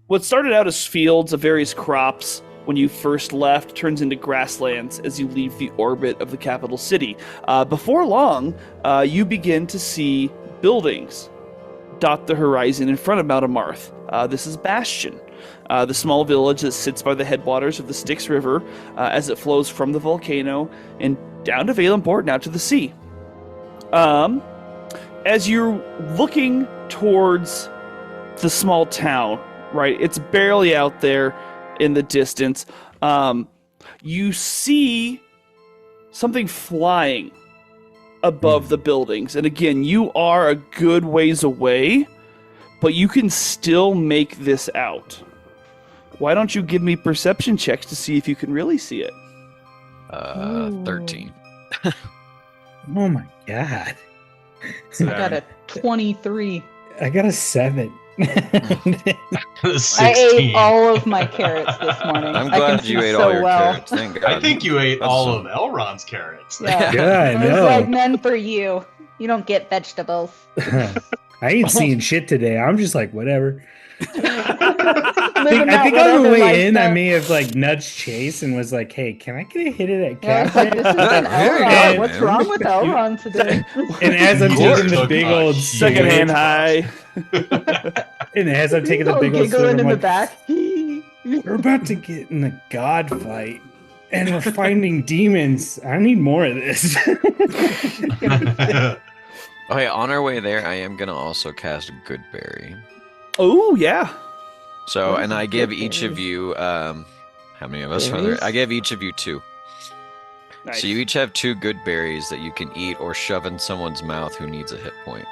What started out as fields of various crops when you first left turns into grasslands as you leave the orbit of the capital city. Before long, you begin to see buildings dot the horizon in front of Mount Amarth. This is Bastion, the small village that sits by the headwaters of the Styx River as it flows from the volcano and down to Valenport and out to the sea. As you're looking towards the small town, right, it's barely out there in the distance, you see something flying above the buildings. And again, you are a good ways away, but you can still make this out. Why don't you give me perception checks to see if you can really see it? 13. Oh my god. I got a 23. I got a 7. I 16. ate all of my carrots this morning. I'm I glad can you see ate so all your well. carrots. Thank God. I think you ate That's all some- of Elrond's carrots. Yeah. Yeah, I I was know. like, none for you. You don't get vegetables. I ain't seeing shit today. I'm just like, whatever. Living I that think on the whatever way in, I lifestyle. may have like nudged Chase and was like, "Hey, can I get a hit of that Yeah, I was cat?" like, this is an Very Elrond. good, What's man. wrong with Elrond today? And as I'm You taking the took big a old huge- Secondhand high. and as I'm taking the He's all big old sword, giggling I'm in the like, back. "We're about to get in a god fight, and we're finding demons. I need more of this." Okay, on our way there, I am gonna also cast Goodberry. Oh, yeah. So, What is and I a give Goodberry? each of you, how many of us are Berries? there? I give each of you 2. Nice. So you each have 2 good berries that you can eat or shove in someone's mouth who needs a hit point.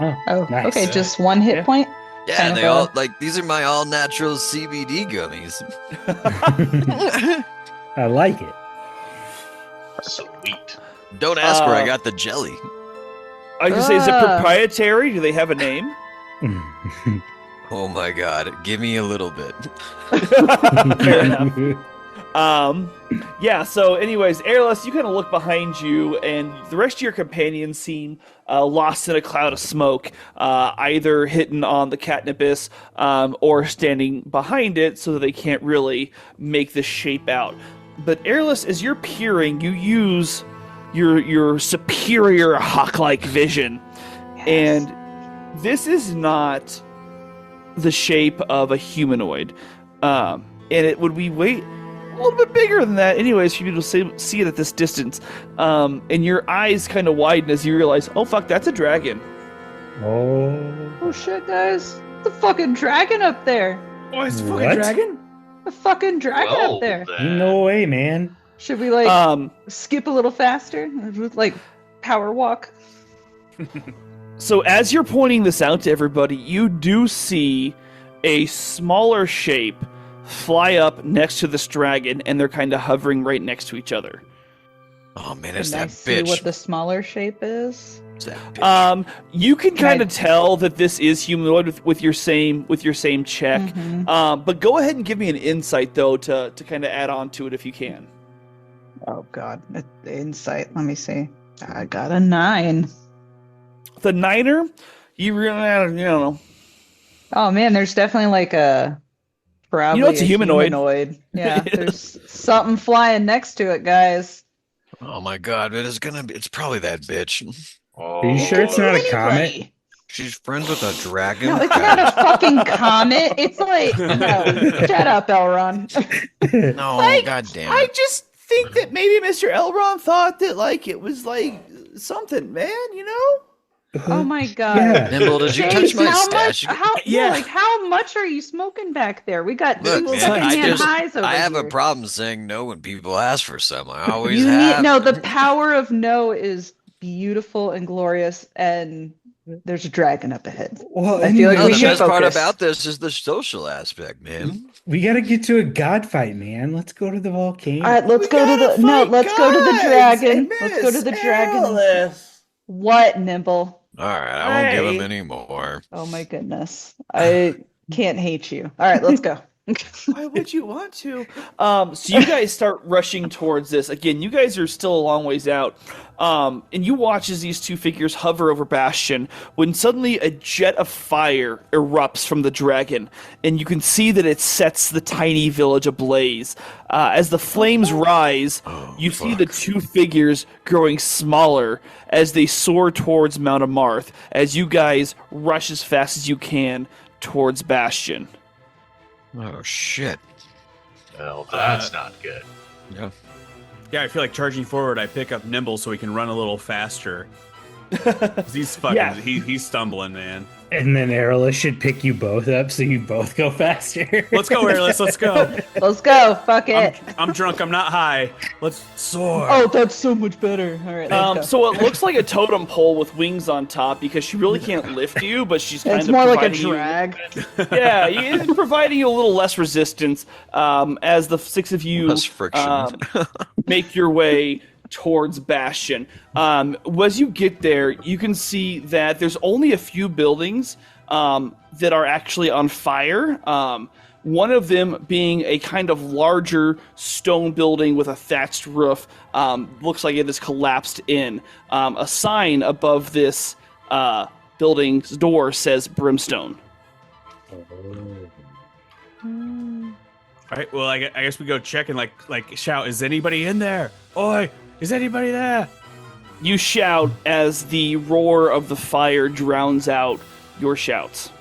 Oh, Nice. okay, just one hit Yeah. point. Yeah, Kind they of all these are my all natural CBD gummies. I like it. Sweet. Don't ask where I got the jelly. I was gonna say, is it Ah. proprietary? Do they have a name? Oh my god, give me a little bit. Fair enough. Yeah, so anyways, Airless, you kind of look behind you, and the rest of your companions seem lost in a cloud of smoke, either hitting on the catnipus or standing behind it so that they can't really make the shape out. But Airless, as you're peering, you use your superior hawk-like vision, and this is not the shape of a humanoid, and it would be a little bit bigger than that anyways for you to see it at this distance, and your eyes kind of widen as you realize, oh fuck, that's a dragon. Oh shit, guys! The fucking dragon up there! Oh, it's a fucking What? dragon? The fucking dragon Well, up there! then. No way, man. Should we like Um, skip a little faster? Like power walk? so as you're pointing this out to everybody, you do see a smaller shape fly up next to this dragon, and they're kind of hovering right next to each other. Oh man, it's Can I that see bitch. what the smaller shape is? It's that bitch. You can Can I- kind of tell that this is humanoid with your same check. Mhm. But go ahead and give me an insight though to kind of add on to it if you can. Oh god, insight. Let me see. I got a 9. The Niner, you really, you know. Oh man, there's definitely like a probably it's a humanoid. Yeah, there's something flying next to it, guys. Oh my god, it's probably that bitch. Oh, Are you sure it's not a comet? Anybody. She's friends with a dragon. No, it's not a fucking comet. It's like no. Shut up, Elron. No, Like, god damn I it. just think that maybe Mr. Elrond thought that like it was like something, man. You know? Oh my god. Yeah. Nimble, did you James, touch my how stash? much? How Yeah. like how much are you smoking back there? We got Look, two man, secondhand highs over I have here. a problem saying no when people ask for some. I always You have. need no. The power of no is beautiful and glorious, and there's a dragon up ahead. Well, I feel like No, we the should best part focus. about this is the social aspect, man. we gotta get to a god fight, man. Let's go to the volcano. All right, let's go to the no. Let's go to the dragon. Let's go to the dragon. What, Nimble? All right, I won't give Hey. him any more. Oh my goodness, I can't hate you. All right, let's go. Why would you want to? So you guys start rushing towards this. Again, you guys are still a long ways out. And you watch as these two figures hover over Bastion when suddenly a jet of fire erupts from the dragon. And you can see that it sets the tiny village ablaze. As the flames rise, you see the two figures growing smaller as they soar towards Mount Amarth as you guys rush as fast as you can towards Bastion. Oh shit. Well, that's not good. Yeah. Yeah, I feel like charging forward, I pick up Nimble so he can run a little faster. 'Cause he's fucking, Yeah. he's stumbling, man. And then Aerolus should pick you both up so you both go faster. Let's go, Airless. Let's go. Let's go. Fuck it. I'm drunk. I'm not high. Let's soar. Oh, that's so much better. All right, let's go. So it looks like a totem pole with wings on top because she really can't lift you, but she's kind It's of more like a providing you- drag. Yeah, it's providing you a little less resistance as the six of you Less friction. make your way towards Bastion. As you get there, you can see that there's only a few buildings that are actually on fire. One of them being a kind of larger stone building with a thatched roof. Looks like it has collapsed in. A sign above this building's door says Brimstone. All right. Well, I guess we go check and like shout. Is anybody in there? Oi! Is anybody there? You shout as the roar of the fire drowns out your shouts.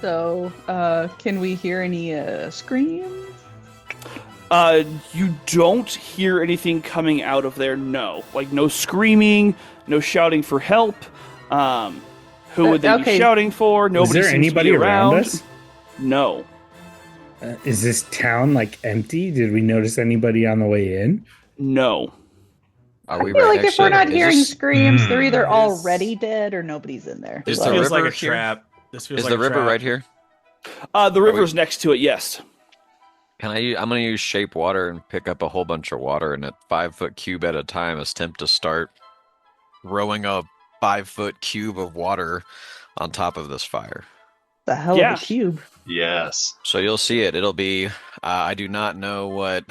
So, can we hear any screams? You don't hear anything coming out of there, no. Like, no screaming, no shouting for help. Who would they be Okay. shouting for? Nobody Is there seems to anybody be around us? No. Is this town like empty? Did we notice anybody on the way in? No. Are I we feel right like next if to we're it? not Is hearing this- screams, they're either Is- already dead or nobody's in there. Is This the feels like river a here? trap. This feels Is like the a river trap. right here? The river's next to it, yes. I'm gonna use shape water and pick up a whole bunch of water and at 5-foot cube at a time attempt to start rowing a 5-foot cube of water on top of this fire. The hell Yeah. of a cube. Yes. So you'll see it. It'll be I do not know what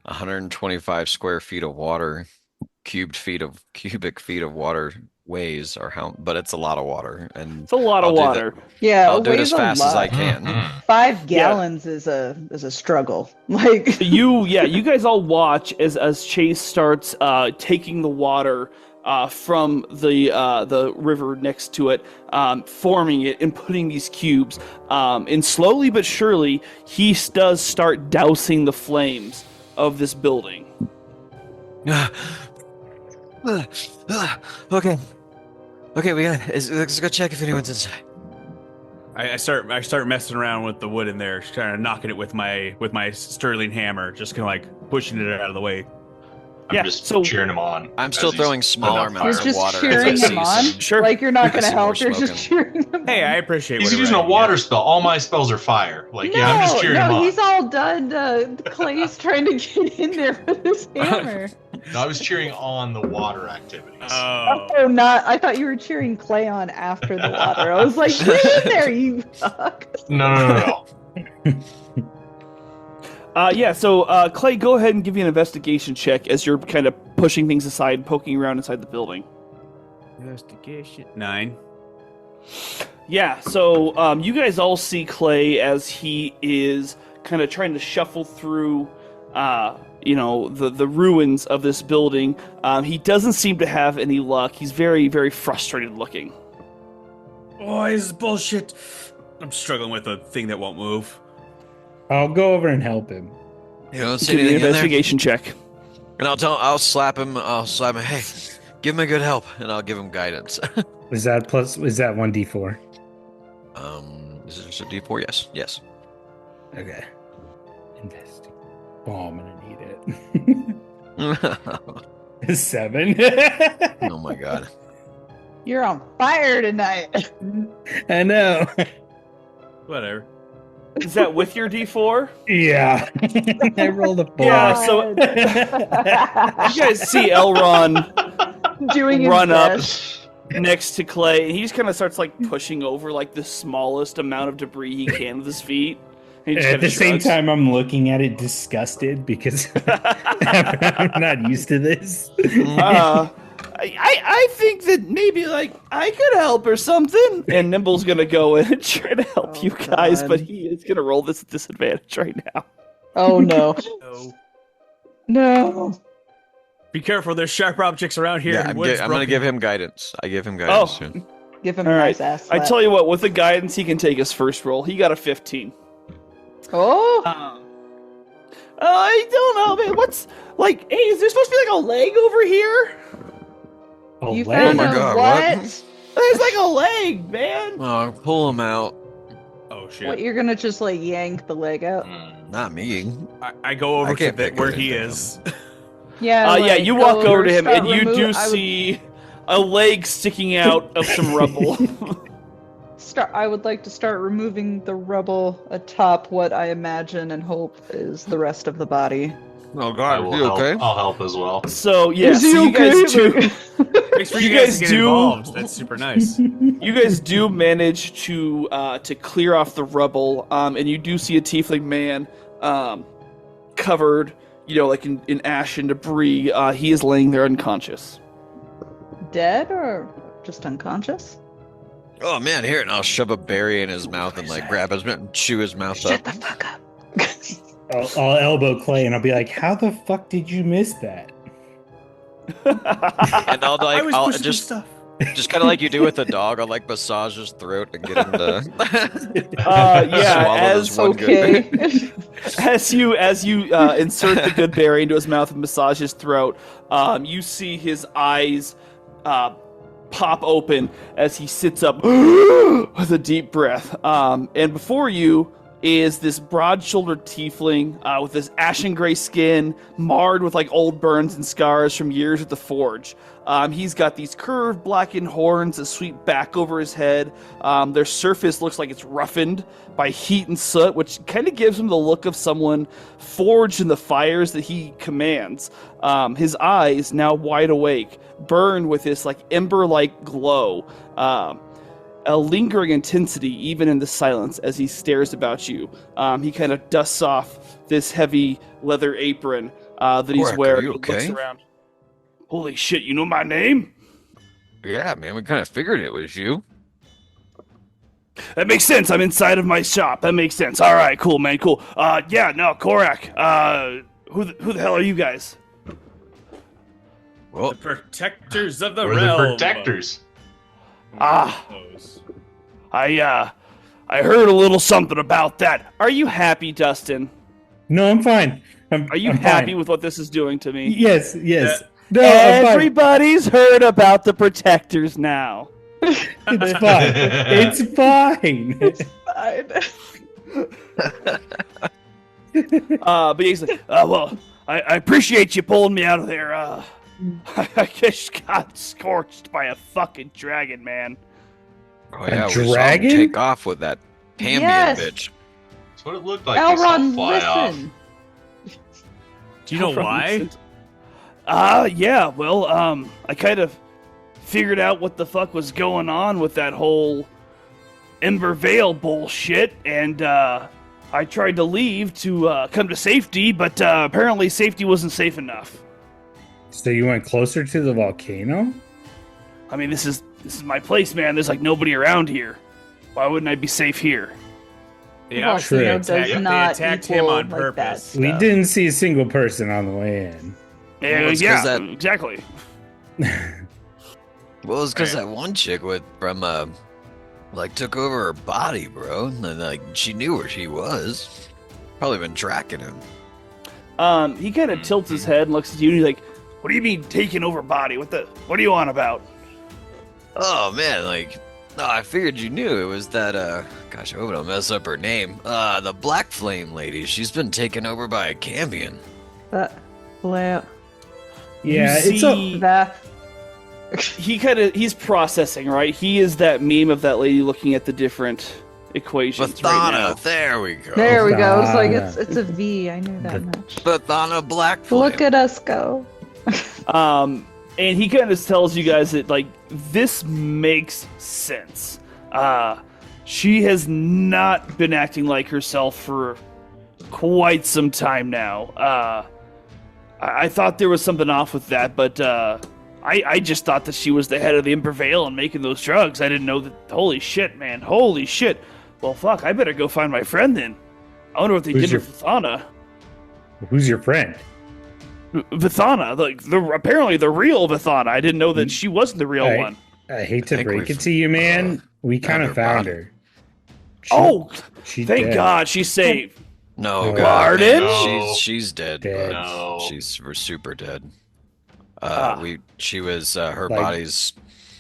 125 square feet of water, cubic feet of water weighs or how, but it's a lot of water and It's a lot I'll of do that. water. Yeah, I'll do it as weighs a fast as I lot. can. 5 gallons is a struggle. Like You guys all watch as Chase starts taking the water from the river next to it, forming it and putting these cubes. And slowly but surely, he does start dousing the flames of this building. Okay. Okay, let's go check if anyone's inside. I start messing around with the wood in there, kind of knocking it with my sterling hammer, just kind of like pushing it out of the way. I'm Yeah, just so- cheering him on. I'm as still he's throwing putting smaller out amounts you're fire. of just water. cheering as I him see on. some- Sure. Like you're not I gonna see more help. You're just smoking. cheering him Hey, on. I appreciate. He's whatever using I a can water get. spell. All my spells are fire. Like, yeah, I'm just cheering him no, on. he's all done. Clay's trying to get in there with his hammer. No, I was cheering on the water activities. Oh, Oh, not. I thought you were cheering Clay on after the water. I was like, get in there, you fuck. No. So Clay, go ahead and give me an investigation check as you're kind of pushing things aside and poking around inside the building. Investigation 9. Yeah, so you guys all see Clay as he is kind of trying to shuffle through, the ruins of this building. He doesn't seem to have any luck. He's very, very frustrated looking. Oh, this is bullshit. I'm struggling with a thing that won't move. I'll go over and help him. You don't see Give me an anything in there? investigation check. And I'll slap him. Hey, give him a good help, and I'll give him guidance. Was that 1d4? Is it just a D4? Yes. Okay. Investing. Oh, I'm gonna need it. 7. Oh my god. You're on fire tonight. I know. Whatever. Is that with your D4? Yeah. I rolled a 4. Yeah, so you guys see Elron Doing his run up best. next to Clay, and he just kind of starts like pushing over like the smallest amount of debris he can with his feet. And he just At kinda the same shrugs. time, I'm looking at it disgusted because I'm not used to this. I think that maybe like I could help or something. And Nimble's gonna go in and try to help Oh, you guys, God. but he is gonna roll this at disadvantage right now. Oh no. No. No. Be careful, there's sharp objects around here. Yeah, and I'm wood's gonna broken. give him guidance. I give him guidance Oh. soon. Give him All a right. nice ass I slap. tell you what, with the guidance, he can take his first roll. He got a 15. Oh. I don't know, man. What's like? Hey, is there supposed to be like a leg over here? Oh, You leg. found my a God, what? what? There's like a leg, man. Oh, pull him out. Oh shit. What, you're gonna just like yank the leg out? Not me. I go over I to can't pick where it. he is. Yeah. Yeah, like, you go walk over to him, start and you do I would see a leg sticking out of some rubble. I would like to start removing the rubble atop what I imagine and hope is the rest of the body. Oh I god, will is he help. okay? I'll help as well. So yeah, Is so he you guys okay? do. Makes for You you guys guys to get do- involved. That's super nice. You guys do manage to clear off the rubble, and you do see a tiefling man covered, like in ash and debris. He is laying there unconscious. Dead or just unconscious? Oh man, here, and I'll shove a berry in his mouth and like grab his and chew his mouth Shut up. the fuck up. I'll elbow Clay and I'll be like, "How the fuck did you miss that?" And I'll I was I'll pushing just stuff. kind of like you do with a dog. I'll like massage his throat and get him to Yeah, swallow this as one good Okay. as you insert the good berry into his mouth and massage his throat, you see his eyes pop open as he sits up with a deep breath. And before you is this broad-shouldered tiefling with this ashen gray skin, marred with like old burns and scars from years at the forge. He's got these curved blackened horns that sweep back over his head. Their surface looks like it's roughened by heat and soot, which kind of gives him the look of someone forged in the fires that he commands. His eyes, now wide awake, burn with this like ember-like glow. A lingering intensity even in the silence as he stares about you. He kind of dusts off this heavy leather apron that he's Cork, wearing. are you and looks okay? around. Holy shit, you know my name? Yeah, man, we kind of figured it was you. That makes sense. I'm inside of my shop. That makes sense. All right, cool, man, cool. Yeah, no, Korak. Who the hell are you guys? Well, The protectors of the We're realm. the protectors. I heard a little something about that. Are you happy, Dustin? No, I'm fine. Are you I'm happy fine. with what this is doing to me? Yes. No, I'm fine. Everybody's heard about the protectors now. It's fine. It's fine. But he's like, well, I appreciate you pulling me out of there. I just got scorched by a fucking dragon, man. oh yeah, we A saw him dragon? take off with that Pambian Yes. bitch. That's what it looked like. They saw Elron, fly off. listen. Do you know why? Yeah, well, I kind of figured out what the fuck was going on with that whole Ember Vale bullshit, and I tried to leave to come to safety, but apparently safety wasn't safe enough. So you went closer to the volcano? I mean, this is my place, man. There's like nobody around here. Why wouldn't I be safe here? They True. obviously Does attacked, not they attacked him equal, on like, purpose. that. We Stuff. didn't see a single person on the way in. Well, it's 'cause that- exactly. Well, it's because that one chick took over her body, bro. And like she knew where she was. Probably been tracking him. He kind of tilts his head and looks at you, and he's like, "What do you mean taking over body? What are you on about?" Oh man, no, I figured you knew it was that. Gosh, I hope I don't mess up her name. The Black Flame lady. She's been taken over by a Cambion. Well, Yeah, You it's see- that. he's processing, right? He is that meme of that lady looking at the different equations right now. Bathana, there we go. There we go. It's like Bathana. it's a V. I knew that much. Bathana Black Flame. Look at us go. And he kind of tells you guys that, like, this makes sense. She has not been acting like herself for quite some time now. I thought there was something off with that, but I just thought that she was the head of the Impervail and making those drugs. I didn't know that. Holy shit, man. Holy shit. Well, fuck, I better go find my friend then. I wonder what they Who's did with Vithana. Who's your friend? Vithana, apparently the real Vithana. I didn't know that she wasn't the real Hey. one. I hate to think break we've, it to you, man. We kind found of her found body. her. She's Thank dead. God she's saved. No, No. God, Pardon? man, she's dead. Dead. bud. No. We're super dead. She was her Like- body's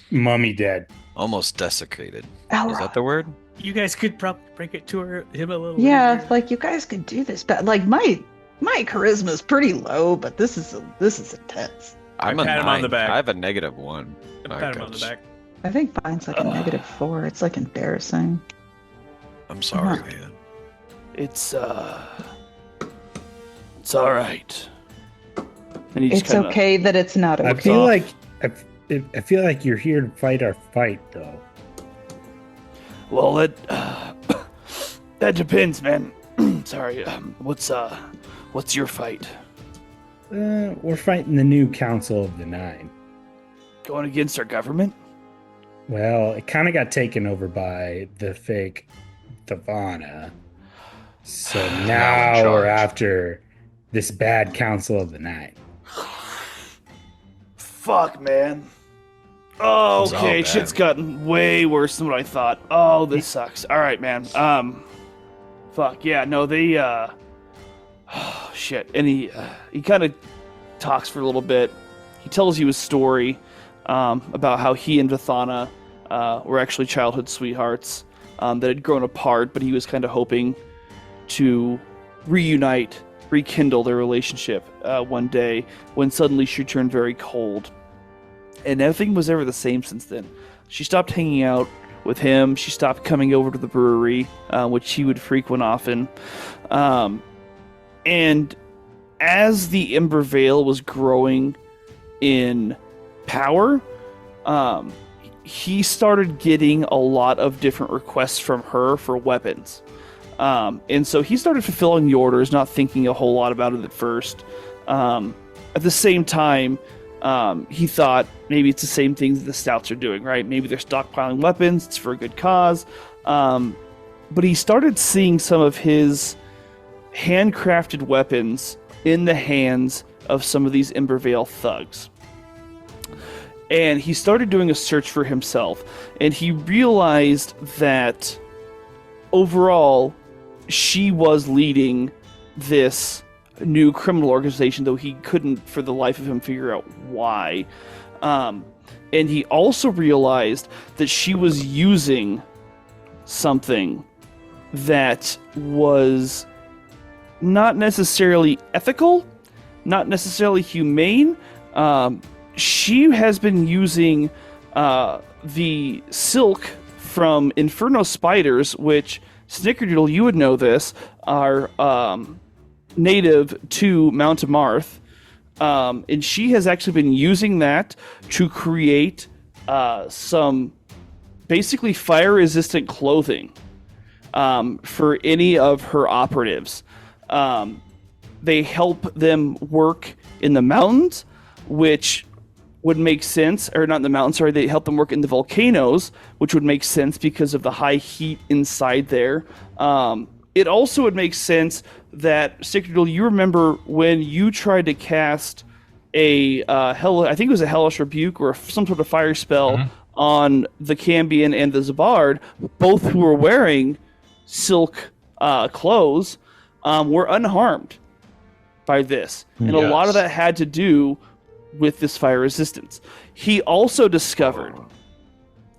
Mummy dead. almost desiccated. Is Elrod. that the word? You guys could probably break it to him a little. Yeah, easier. like you guys could do this, but like my charisma is pretty low, but this is intense. I'm I a pat him on 9. the back. I have a -1. I pat him on the back. I think mine's like a -4. It's like embarrassing. I'm sorry, man. It's all right. And he just It's kinda, okay that it's not okay. I feel like you're here to fight our fight, though. Well, that depends, man. Sorry. What's your fight? We're fighting the new Council of the Nine. Going against our government? Well, it kind of got taken over by the fake Thavana. So Now now in we're charge. after this bad Council of the Nine. Fuck, man. Oh, It's all okay. bad. Shit's gotten way worse than what I thought. Oh, this sucks. All right, man. Fuck yeah. No, they. Oh, shit. And he kind of talks for a little bit. He tells you his story about how he and Vithana were actually childhood sweethearts that had grown apart, but he was kind of hoping to reunite, rekindle their relationship one day when suddenly she turned very cold. And nothing was ever the same since then. She stopped hanging out with him. She stopped coming over to the brewery, which he would frequent often. And as the Ember Vale was growing in power, he started getting a lot of different requests from her for weapons. And so he started fulfilling the orders, not thinking a whole lot about it at first. At the same time, he thought maybe it's the same things that the Stouts are doing, right? Maybe they're stockpiling weapons, it's for a good cause. But he started seeing some of his handcrafted weapons in the hands of some of these Embervale thugs. And he started doing a search for himself, and he realized that overall, she was leading this new criminal organization, though he couldn't for the life of him figure out why. And he also realized that she was using something that was not necessarily ethical, not necessarily humane. She has been using the silk from Inferno spiders, which, Snickerdoodle, you would know this, are native to Mount Amarth. And she has actually been using that to create some basically fire-resistant clothing for any of her operatives. They help them work in the mountains, which would make sense, or not in the mountains, sorry, they help them work in the volcanoes, which would make sense because of the high heat inside there. It also would make sense that, Sickerdoodle, you remember when you tried to cast I think it was a Hellish Rebuke or some sort of fire spell on the Cambion and the Zabard, both who were wearing silk clothes, were unharmed by this. And a lot of that had to do with this fire resistance. He also discovered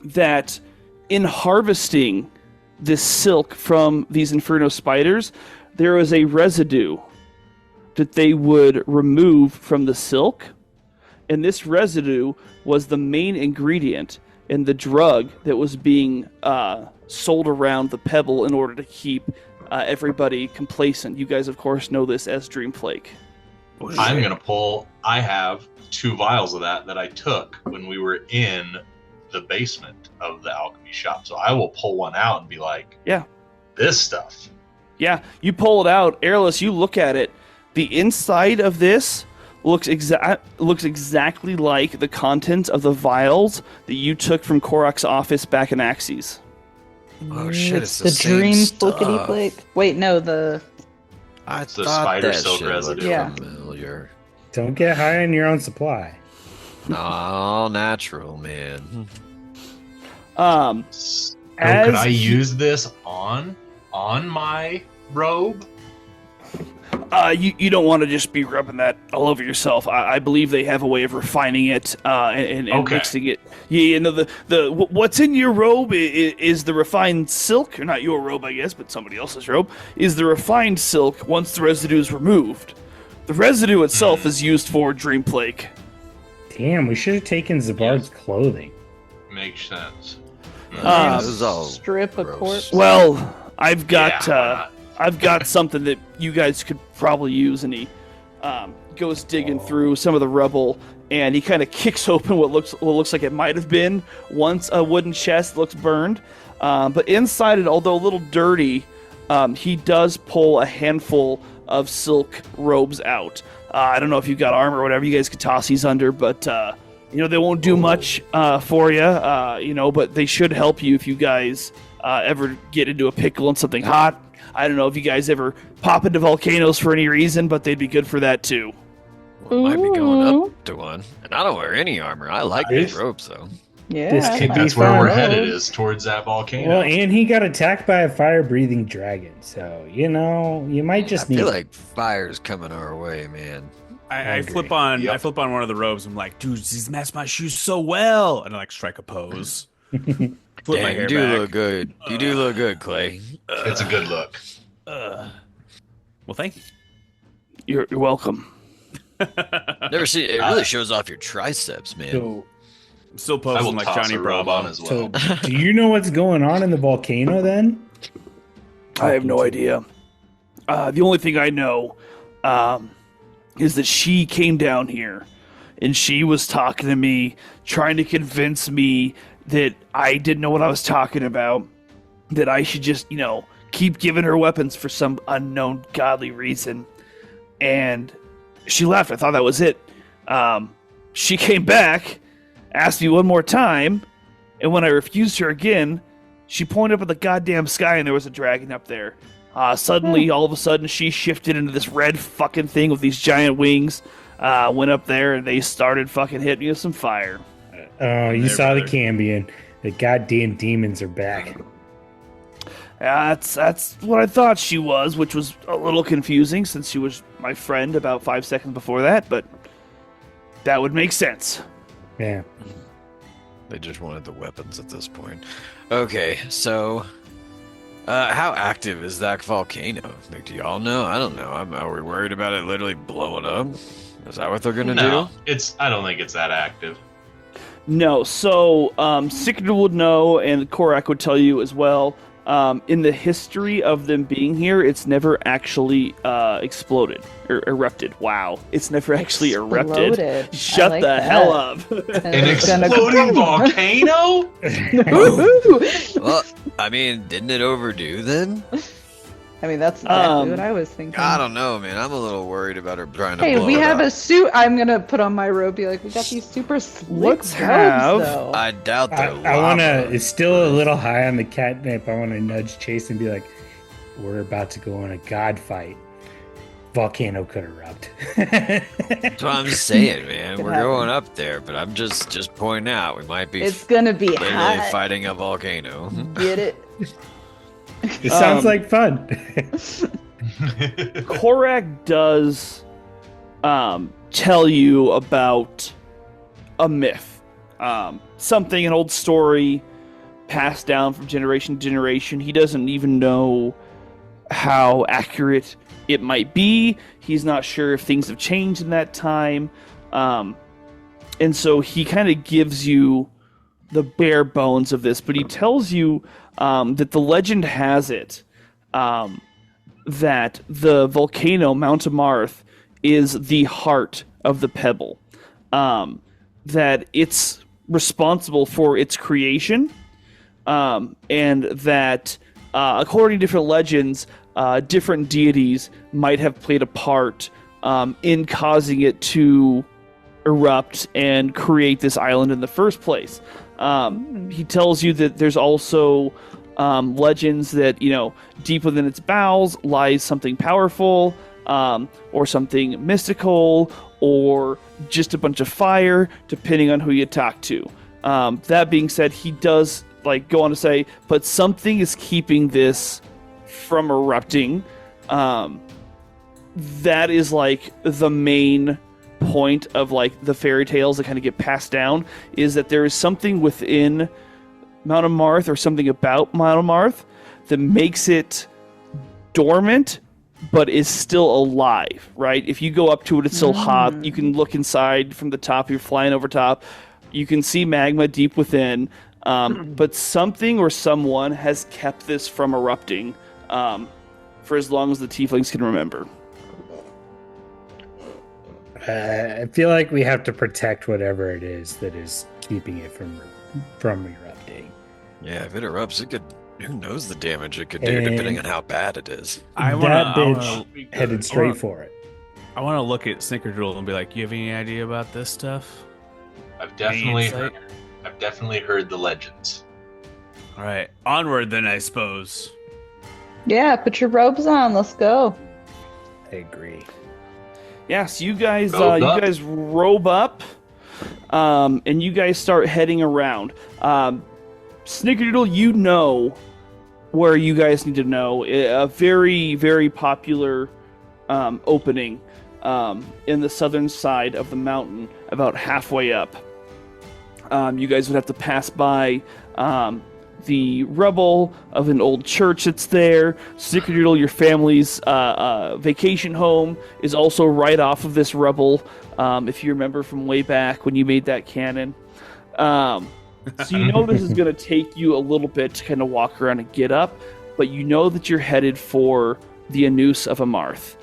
that in harvesting this silk from these Inferno spiders, there was a residue that they would remove from the silk, and this residue was the main ingredient in the drug that was being sold around the Pebble in order to keep everybody complacent. You guys, of course, know this as Dream Flake. I'm gonna pull. I have 2 vials of that I took when we were in the basement of the alchemy shop. So I will pull one out and be like, Yeah. this stuff. Yeah, you pull it out. Airless, you look at it. The inside of this looks exactly like the contents of the vials that you took from Korok's office back in Axes. Oh shit! It's the same dream stuff. flickety flake. Wait, no, the I It's the thought spider that silk shit looked residue. Yeah. familiar. Don't get high on your own supply. All natural, man. So As could I he- use this on my robe? You don't want to just be rubbing that all over yourself. I believe they have a way of refining it and Okay. mixing it. Yeah, no, what's in your robe is the refined silk, or not your robe, I guess, but somebody else's robe, is the refined silk once the residue is removed. The residue itself is used for Dream Plague. Damn, we should have taken Zabard's clothing. Makes sense. This is all strip a gross. corpse. Well, I've got Yeah, I've got something that you guys could probably use, and he goes digging through some of the rubble, and he kind of kicks open what looks like it might have been once a wooden chest. Looks burned, but inside it, although a little dirty, he does pull a handful of silk robes out. I don't know if you've got armor or whatever. You guys could toss these under, but they won't do much for you. But they should help you if you guys ever get into a pickle and something hot. I don't know if you guys ever pop into volcanoes for any reason, but they'd be good for that too. Well, might be going up to one, and I don't wear any armor. I like these This- ropes though. Yeah, This could be That's where fun. we're headed, is towards that volcano. Well, and he got attacked by a fire-breathing dragon, so you might just I need. feel like fire's coming our way, man. I agree. flip on Yep. I flip on one of the robes. I'm like, dude, these match my shoes so well, and I like strike a pose. Flip my Dang, hair you do back. look good. You do look good, Clay. It's a good look. Well, thank you. You're welcome. Never see it. Really shows off your triceps, man. So, I'm still I will posing like toss Johnny a robe Bravo. on as so well. do you know what's going on in the volcano then? I have no idea. The only thing I know is that she came down here and she was talking to me, trying to convince me that I didn't know what I was talking about, that I should just, keep giving her weapons for some unknown godly reason. And she left. I thought that was it. She came back, asked me one more time, and when I refused her again, she pointed up at the goddamn sky and there was a dragon up there. Suddenly, all of a sudden, she shifted into this red fucking thing with these giant wings, went up there, and they started fucking hitting me with some fire. Oh, you There, saw the brother. Cambion. The goddamn demons are back. That's what I thought she was, which was a little confusing since she was my friend about 5 seconds before that, but that would make sense. Yeah. They just wanted the weapons at this point. Okay, so how active is that volcano? Like, do y'all know? I don't know. Are we worried about it literally blowing up? Is that what they're gonna No, do? I don't think it's that active. No, so Sickerdoodle would know, and Korak would tell you as well. In the history of them being here, it's never actually exploded or erupted. Wow, it's never actually erupted. Exploded. I Shut like the that. hell up. An It's gonna exploding kaboom. volcano? Woohoo! Well, I mean, didn't it overdo then? I mean, that's exactly what I was thinking. I don't know, man. I'm a little worried about her trying to Hey, blow we it have up. a suit. I'm gonna put on my robe. Be like, we got these super slick Let's robes, have- though. I doubt they're I want to. lava. It's still a little high on the catnip. I want to nudge Chase and be like, "We're about to go on a god fight. Volcano could erupt." That's what I'm saying, man. Could We're happen. going up there, but I'm just pointing out we might be It's gonna be literally hot. fighting a volcano. Get it? It sounds like fun. Korak does tell you about a myth, something, an old story passed down from generation to generation. He doesn't even know how accurate it might be. He's not sure if things have changed in that time. And so he kind of gives you the bare bones of this, but he tells you that the legend has it that the volcano, Mount Amarth, is the heart of the Pebble. That it's responsible for its creation, and that according to different legends, different deities might have played a part in causing it to erupt and create this island in the first place. He tells you that there's also legends that, deep within its bowels lies something powerful, or something mystical, or just a bunch of fire, depending on who you talk to. That being said, he does go on to say, but something is keeping this from erupting. That is the main point of the fairy tales that kind of get passed down, is that there is something within Mount Amarth, or something about Mount Amarth, that makes it dormant but is still alive, right? If you go up to it, it's still hot. You can look inside from the top. You're flying over top. You can see magma deep within. But something or someone has kept this from erupting for as long as the tieflings can remember. I feel like we have to protect whatever it is that is keeping it from erupting. Yeah, if it erupts, it could. Who knows the damage it could do, depending on how bad it is. That bitch headed straight for it. I want to look at Snickerdoodle and be like, "You have any idea about this stuff?" I've Any definitely heard the legends. All right, onward then, I suppose. Yeah, put your robes on. Let's go. I agree. Yeah, so you guys Robe up. robe up, and you guys start heading around. Snickerdoodle, you know where you guys need to know. A very, very popular opening in the southern side of the mountain, about halfway up. You guys would have to pass by the rubble of an old church that's there. Snickerdoodle, your family's vacation home, is also right off of this rubble, if you remember from way back when you made that cannon. So you know this is going to take you a little bit to kind of walk around and get up, but you know that you're headed for the Anus of Amarth,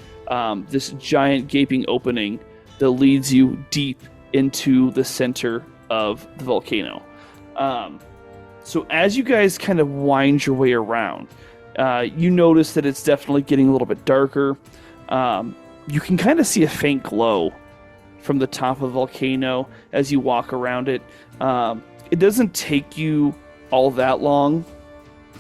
this giant gaping opening that leads you deep into the center of the volcano. So as you guys kind of wind your way around, you notice that it's definitely getting a little bit darker. You can kind of see a faint glow from the top of the volcano as you walk around it. It doesn't take you all that long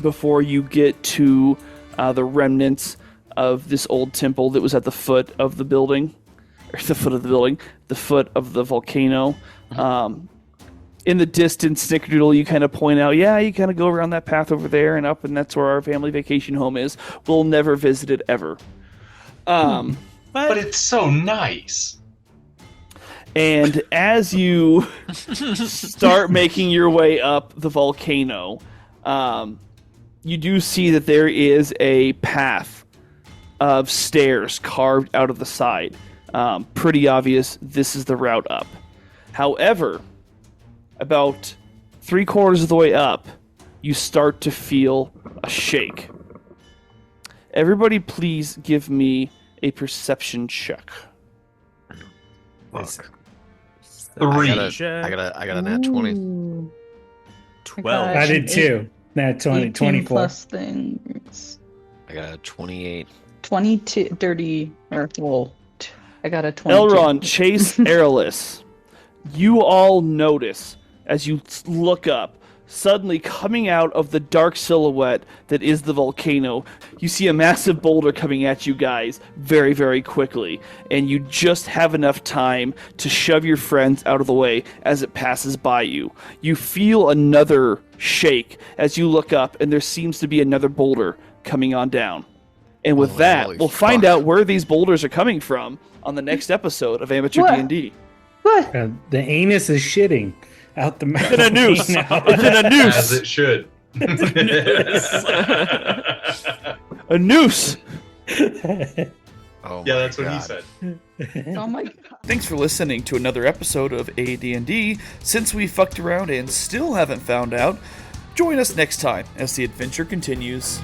before you get to the remnants of this old temple that was at the foot of the building, the foot of the volcano. In the distance, Snickerdoodle, you kind of point out, yeah, you kind of go around that path over there and up, and that's where our family vacation home is. We'll never visit it ever. But it's so nice. And as you start making your way up the volcano, you do see that there is a path of stairs carved out of the side. Pretty obvious this is the route up. However, about 3/4 of the way up, you start to feel a shake. Everybody please give me a perception check. Fuck. 3. I got a nat 20. Ooh. 12. I did too. Nat 20, 18 24. plus things. I I got a 28. 22, dirty, or well, I got a 22. Elrond, Chase, Airless, you all notice as you look up, suddenly coming out of the dark silhouette that is the volcano, you see a massive boulder coming at you guys very, very quickly, and you just have enough time to shove your friends out of the way as it passes by you. You feel another shake as you look up, and there seems to be another boulder coming on down. And with that, Holy we'll find fuck. out where these boulders are coming from on the next episode of Amateur What? D&D. What? The anus is shitting out the mouth. It's in a noose. It's in a As noose. it should. A noose. Oh Yeah, my that's what he God. said. Oh my god. Thanks for listening to another episode of AD&D. Since we fucked around and still haven't found out, join us next time as the adventure continues.